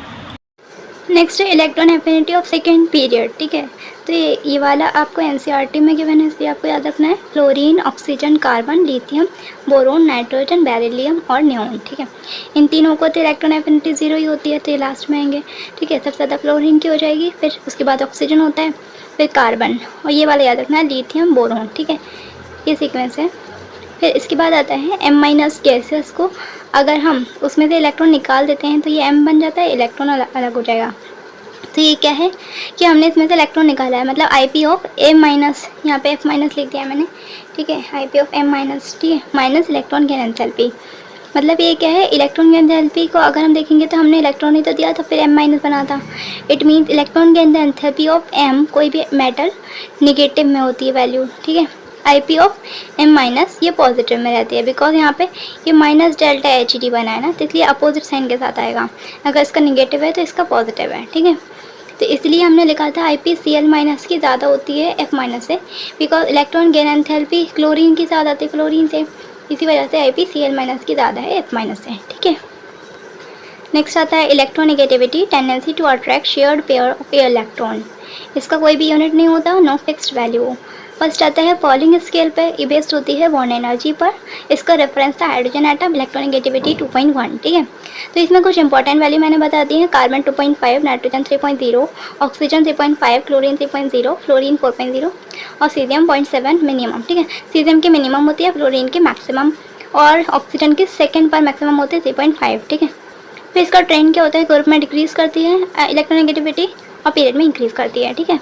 नेक्स्ट है electron affinity of second period, ठीक है। तो ये वाला आपको एनसीईआरटी में गिवन है, इसलिए आपको याद रखना है fluorine, oxygen, carbon, lithium, boron, nitrogen, beryllium और नियोन, ठीक है। इन तीनों को तो इलेक्ट्रॉन एफिनिटी 0 ही होती है, तो ये लास्ट में आएंगे, ठीक है। सबसे ज़्यादा फ्लोरीन की हो जाएगी, फिर उसके बाद ऑक्सीजन होता है, फिर कार्बन, और ये वाला याद रखना है लिथियम, बोरोन, ठीक है। ये सीक्वेंस है। फिर इसके बाद आता है M- गैसेस को अगर हम उसमें से इलेक्ट्रॉन निकाल देते हैं तो ये M बन जाता है, इलेक्ट्रॉन अलग हो जाएगा। तो ये क्या है कि हमने इसमें से इलेक्ट्रॉन निकाला है, मतलब IP ऑफ A-, यहाँ पे F- लिख दिया है मैंने, ठीक है। IP ऑफ M-, ठीक है, माइनस इलेक्ट्रॉन गेन एंथैल्पी। मतलब ये क्या है, इलेक्ट्रॉन गेन एंथैल्पी को अगर हम देखेंगे तो हमने इलेक्ट्रॉन ही तो दिया था, फिर M- बना था। It means electron gain enthalpy of M कोई भी मेटल निगेटिव में होती है वैल्यू, ठीक है। IP ऑफ M- ये पॉजिटिव में रहती है, बिकॉज यहाँ पे ये माइनस डेल्टा Hd बना है ना, तो इसलिए अपोजिट साइन के साथ आएगा। अगर इसका निगेटिव है तो इसका पॉजिटिव है, ठीक है। तो इसलिए हमने लिखा था IP Cl- की ज़्यादा होती है F- से, because electron gain enthalpy chlorine की ज़्यादा आती है फ्लोरीन से, इसी वजह से IP Cl- की ज़्यादा है F- से, ठीक है। नेक्स्ट आता है electronegativity, tendency to attract shared pair of electron. इसका कोई भी यूनिट नहीं होता, नो फिक्स्ड वैल्यू। फर्स्ट आता है पॉलिंग स्केल पे, ये बेस्ड होती है बॉन्ड एनर्जी पर। इसका रेफरेंस था हाइड्रोजन एटम, इलेक्ट्रोनेगेटिविटी 2.1, ठीक है। तो इसमें कुछ इंपॉर्टेंट वैल्यू मैंने बता दी है, carbon 2.5, nitrogen 3.0, oxygen 3.5, chlorine 3.0, fluorine 4.0 और सीजियम 0.7 मिनिमम, ठीक है। सीजियम की मिनिमम होती है, फ्लोरीन की मैक्सिमम, और ऑक्सीजन की सेकेंड पर मैक्सिमम होती है 3.5, ठीक है। फिर इसका ट्रेंड क्या होता है, ग्रुप में डिक्रीज़ करती है इलेक्ट्रोनेगेटिविटी और पीरियड में इंक्रीज़ करती है, ठीक है।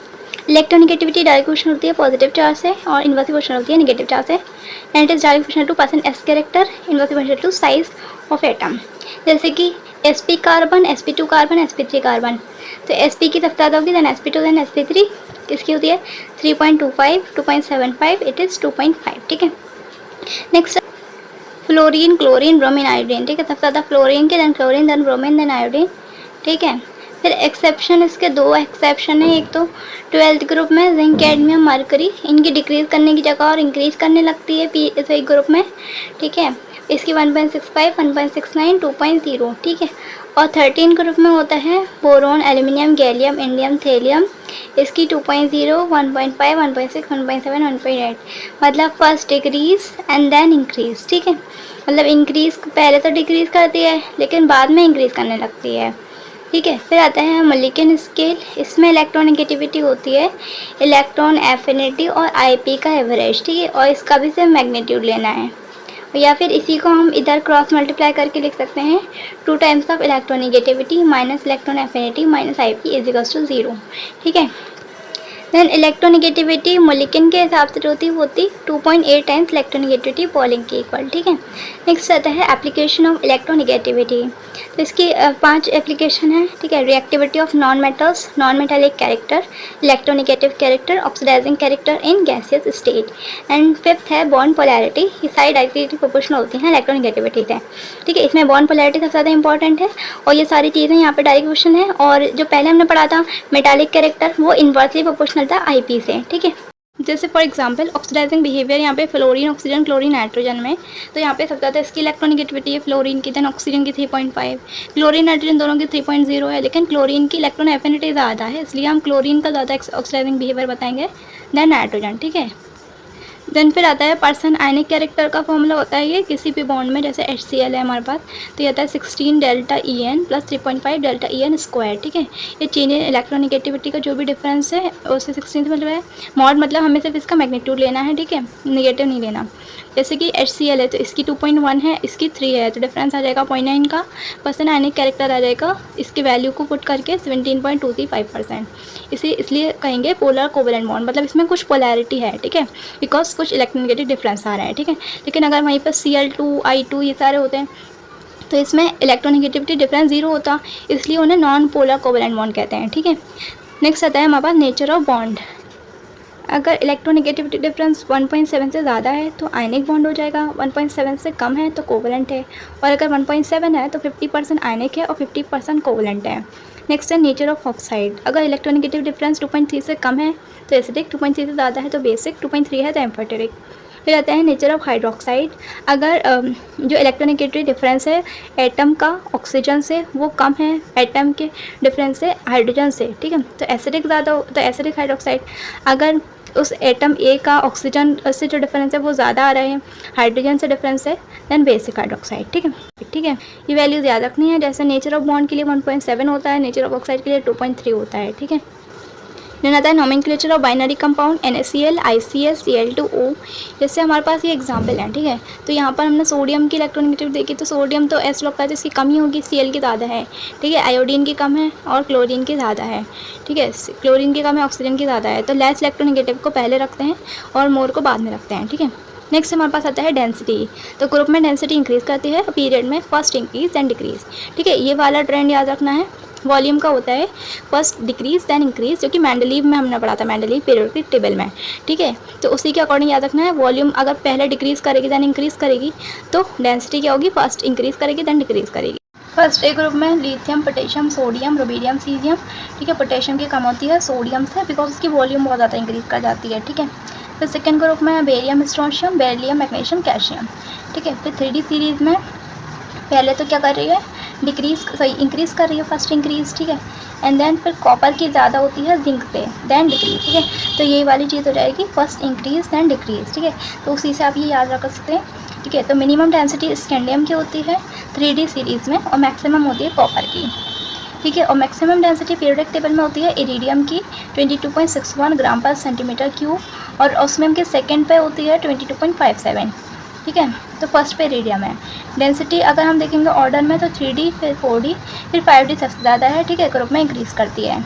इलेक्ट्रोनेगेटिविटी डायरेक्ट प्रोपोर्शनल होती है पॉजिटिव चार्ज से और इनवर्सली प्रोपोर्शनल होती है नेगेटिव चार्ज से। And it is direct proportional to percent s character, inversely proportional to size of atom. जैसे कि sp carbon, sp2 carbon, sp3 carbon, तो sp की सबसे ज़्यादा होगी, देन sp2, देन sp3 किसकी होती है 3.25, 2.75, इट इज़ 2.5, ठीक है। Next fluorine, chlorine, bromine, iodine, ठीक है, सबसे ज़्यादा फ्लोरीन के, then chlorine, then bromine, then iodine, ठीक है। फिर एक्सेप्शन, इसके दो एक्सेप्शन है, एक तो 12th ग्रुप में जिंक, कैडमियम, मरकरी, इनकी डिक्रीज करने की जगह और इंक्रीज करने लगती है पी इस एक ग्रुप में, ठीक है। इसकी 1.65, 1.69, 2.0, ठीक है। और 13 ग्रुप में होता है boron, aluminium, gallium, indium, thallium, इसकी 2.0, 1.5, 1.6, 1.7, 1.8, मतलब first decrease and then increase, ठीक है। मतलब इंक्रीज पहले तो डिक्रीज करती है लेकिन बाद में इंक्रीज करने लगती है, ठीक है। फिर आता है मलिकन स्केल, इसमें इलेक्ट्रोनेगेटिविटी होती है इलेक्ट्रॉन एफिनिटी और आईपी का एवरेज, ठीक है, और इसका भी सिर्फ मैग्नीट्यूड लेना है, या फिर इसी को हम इधर क्रॉस मल्टीप्लाई करके लिख सकते हैं 2 times of electronegativity minus electron affinity minus IP is equals to 0, ठीक है। देन इलेक्ट्रोनेगेटिविटी मोलिकन के हिसाब से जो होती 2.8 टाइम्स इलेक्ट्रोनेगेटिविटी पॉलिंग की इक्वल, ठीक है। नेक्स्ट आता है एप्लीकेशन ऑफ इलेक्ट्रोनेगेटिविटी, तो इसकी 5 एप्लीकेशन है, ठीक है। Reactivity of non metals, non metallic character, electronegative character, oxidising character in gaseous state, and fifth है बॉन्ड पोलैरिटी, ये सारी डायरेक्टली प्रोपोर्शनल होती हैं इलेक्ट्रोनेगेटिविटी से, ठीक है। इसमें बॉन्ड पोलैरिटी सबसे ज़्यादा इंपॉर्टेंट है और ये सारी चीज़ें यहाँ पे डायरेक्ट क्वेश्चन है। और जो पहले हमने पढ़ा था मेटालिक कैरेक्टर वो इन्वर्सली प्रोपोर्शनल था आईपी से, ठीक है। जैसे फॉर एग्जांपल ऑक्सीडाइजिंग बिहेवियर, यहाँ पे फ्लोरीन, ऑक्सीजन, क्लोरीन, नाइट्रोजन में, तो यहाँ पे सबसे ज़्यादा इसकी इलेक्ट्रोनेगेटिविटी है फ्लोरीन की, देन ऑक्सीजन की 3.5, क्लोरीन नाइट्रोजन दोनों की 3.0 है, लेकिन क्लोरीन की इलेक्ट्रॉन एफिनिटी ज़्यादा है इसलिए हम क्लोरीन का ज़्यादा ऑक्सीडाइजिंग बिहेवियर बताएंगे देन नाइट्रोजन, ठीक है। देन फिर आता है पर्सन आयनिक कैरेक्टर का फॉर्मूला होता है ये किसी भी बॉन्ड में, जैसे HCl है हमारे पास, तो ये आता है 16 delta EN plus 3.5 delta EN square, ठीक है। ये चीनी इलेक्ट्रोनेगेटिविटी का जो भी डिफरेंस है उससे 16 से मतलब है मॉड, मतलब हमें सिर्फ इसका मैग्नीट्यूड लेना है, ठीक है, नेगेटिव नहीं लेना। जैसे कि HCl है तो इसकी 2.1 है, इसकी 3 है, तो डिफरेंस आ जाएगा 0.9 का। पर्सन आयनिक कैरेक्टर आ जाएगा इसकी वैल्यू को पुट करके 17.235%, इसे इसलिए कहेंगे पोलर कोवेलेंट बॉन्ड, मतलब इसमें कुछ पोलैरिटी है, ठीक है, बिकॉज कुछ इलेक्ट्रोनेगेटिव डिफरेंस आ रहा है, ठीक है। लेकिन अगर वहीं पर Cl2, I2 ये सारे होते हैं तो इसमें इलेक्ट्रोनेगेटिविटी डिफरेंस 0 होता, इसलिए उन्हें नॉन पोलर कोवेलेंट बॉन्ड कहते हैं, ठीक है। नेक्स्ट आता है हमारे पास नेचर ऑफ बॉन्ड, अगर इलेक्ट्रोनेगेटिविटी डिफरेंस 1.7 से ज़्यादा है तो आयनिक बॉन्ड हो जाएगा, 1.7 से कम है तो कोवेलेंट है, और अगर 1.7 है तो 50% आयनिक है और 50% कोवेलेंट है। नेक्स्ट है नेचर ऑफ ऑक्साइड, अगर इलेक्ट्रोनेगेटिव डिफरेंस 2.3 से कम है तो एसिडिक, 2.3 से ज़्यादा है तो बेसिक, 2.3 है तो एम्फोटेरिक। फिर आता है नेचर ऑफ हाइड्रोक्साइड, अगर जो इलेक्ट्रोनेगेटिव डिफरेंस है एटम का ऑक्सीजन से वो कम है एटम के डिफरेंस से हाइड्रोजन से, ठीक है, तो एसिडिक ज़्यादा हो तो एसिडिक हाइड्रोक्साइड। अगर उस एटम ए का ऑक्सीजन से जो डिफरेंस है वो ज़्यादा आ रहे हैं हाइड्रोजन से डिफरेंस है देन बेसिक हाइड्रोक्साइड, ठीक है, ठीक है। ये वैल्यूज़ याद रखनी है, जैसे नेचर ऑफ बॉन्ड के लिए 1.7 होता है, नेचर ऑफ ऑक्साइड के लिए 2.3 होता है, ठीक है। देन आता है nomenclature of binary compound NaCl, ICl, Cl2O, जैसे हमारे पास ये एग्जांपल है, ठीक है। तो यहाँ पर हमने सोडियम की इलेक्ट्रोनेगेटिव देखी तो सोडियम तो S लगता है तो इसकी कमी होगी, Cl की ज़्यादा है, ठीक है, आयोडीन की कम है और क्लोरीन की ज़्यादा है, ठीक है, क्लोरीन की कम है, ऑक्सीजन की ज़्यादा है, तो लेस इलेक्ट्रोनेगेटिव को पहले रखते हैं और मोर को बाद में रखते हैं, ठीक है। नेक्स्ट हमारे पास आता है डेंसिटी, तो ग्रुप में डेंसिटी इंक्रीज़ करती है पीरियड में फर्स्ट इंक्रीज एंड डिक्रीज, ठीक है, ये वाला ट्रेंड याद रखना है। वॉल्यूम का होता है फर्स्ट डिक्रीज दैन इंक्रीज, जो कि मेंडलीव में हमने पढ़ा था, मेंडलीव पीरियोडिक टेबल में, ठीक है। तो उसी के अकॉर्डिंग याद रखना है, वॉल्यूम अगर पहले डिक्रीज करेगी दैन इंक्रीज करेगी तो डेंसिटी क्या होगी, फर्स्ट इंक्रीज करेगी दैन डिक्रीज करेगी। फर्स्ट ए ग्रुप में lithium, potassium, sodium, rubidium, caesium, ठीक है, पोटेशियम की कम होती है सोडियम से बिकॉज इसकी वॉल्यूम बहुत ज़्यादा इंक्रीज कर जाती है, ठीक है। फिर सेकेंड ग्रुप में barium, strontium, beryllium, magnesium, calcium, ठीक है। फिर 3D सीरीज़ में पहले तो क्या कर रही है इंक्रीज़ कर रही है फर्स्ट इंक्रीज़, ठीक है, एंड देन फिर कॉपर की ज़्यादा होती है जिंक पे देन डिक्रीज, ठीक है। तो ये वाली चीज़ हो जाएगी फर्स्ट इंक्रीज देन डिक्रीज, ठीक है। तो उसी से आप ये याद रख सकते हैं, ठीक है। तो मिनिमम डेंसिटी स्कैंडियम की होती है 3D सीरीज़ में और मैक्सिमम होती है कॉपर की, ठीक है। और मैक्सिमम डेंसिटी पीरियोडिक टेबल में होती है इरिडियम की 22.61 ग्राम पर सेंटीमीटर क्यूब, और ऑस्मियम के सेकेंड पे होती है 22.57, ठीक है। तो फर्स्ट पे इरिडियम है। डेंसिटी अगर हम देखेंगे ऑर्डर में तो 3D, फिर 4D, फिर 5D सबसे ज़्यादा है, ठीक है, ग्रुप में इंक्रीज़ करती है।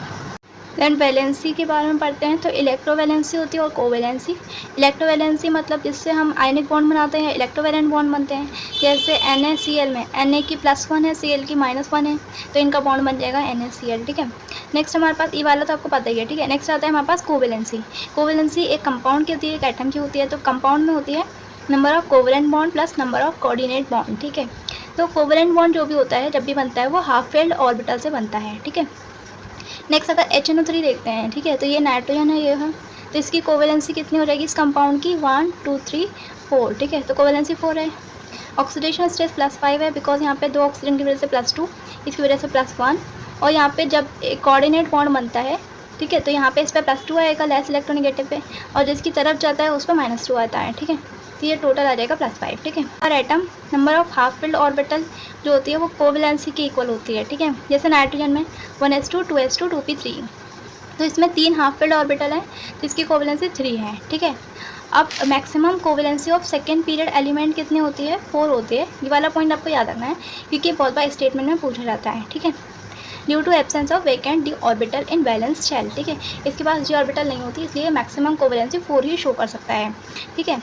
देन वैलेंसी के बारे में पढ़ते हैं। तो इलेक्ट्रोवैलेंसी होती है और कोवैलेंसी। इलेक्ट्रोवैलेंसी मतलब जिससे हम आयनिक बॉन्ड बनाते हैं, इलेक्ट्रोवैलेंट बॉन्ड बनते हैं। जैसे NaCl में Na की +1 है, Cl की -1 है, तो इनका बॉन्ड बन जाएगा NaCl, ठीक है। नेक्स्ट हमारे पास, ये वाला तो आपको पता ही है, ठीक है। नेक्स्ट आता है हमारे पास कोवैलेंसी। कोवैलेंसी एक कंपाउंड की होती है, एक एटम की होती है। तो कंपाउंड में होती है number of covalent bond plus number of coordinate bond, ठीक है। तो कोवैलेंट बॉन्ड जो भी होता है, जब भी बनता है, वो हाफ फिल्ड ऑर्बिटल से बनता है, ठीक है। नेक्स्ट अगर HNO3 देखते हैं, ठीक है, तो ये नाइट्रोजन है, ये है, तो इसकी कोवैलेंसी कितनी हो जाएगी इस कंपाउंड की, 1 2 3 4, ठीक है, तो कोवैलेंसी 4 है। ऑक्सीडेशन स्टेज +5 है, बिकॉज यहाँ पे 2 ऑक्सीजन की वजह से +2, इसकी वजह से +1, और यहाँ पे जब एक कोऑर्डिनेट बॉन्ड बनता है, ठीक है, तो यहाँ पे इस पर +2 आएगा लेस इलेक्ट्रोनेगेटिव पे, और जिसकी तरफ जाता है उस पर -2 आता है, ठीक है। तो ये टोटल आ जाएगा +5, ठीक है। और atom number of half filled orbital जो होती है वो कोवैलेंसी की इक्वल होती है, ठीक है। जैसे नाइट्रोजन में 1s2 2s2 2p3, तो इसमें 3 हाफ फिल्ड ऑर्बिटल है, तो इसकी कोवैलेंसी 3 है, ठीक है। अब maximum covalency of second period element कितनी होती है, 4 होती है। ये वाला पॉइंट आपको याद रखना है, क्योंकि बहुत बार स्टेटमेंट में पूछा जाता है, ठीक है। Due to absence of vacant d orbital in valence shell, ठीक है, इसके पास डी ऑर्बिटल नहीं होती, इसलिए मैक्सिमम कोवैलेंसी 4 ही शो कर सकता है, ठीक है।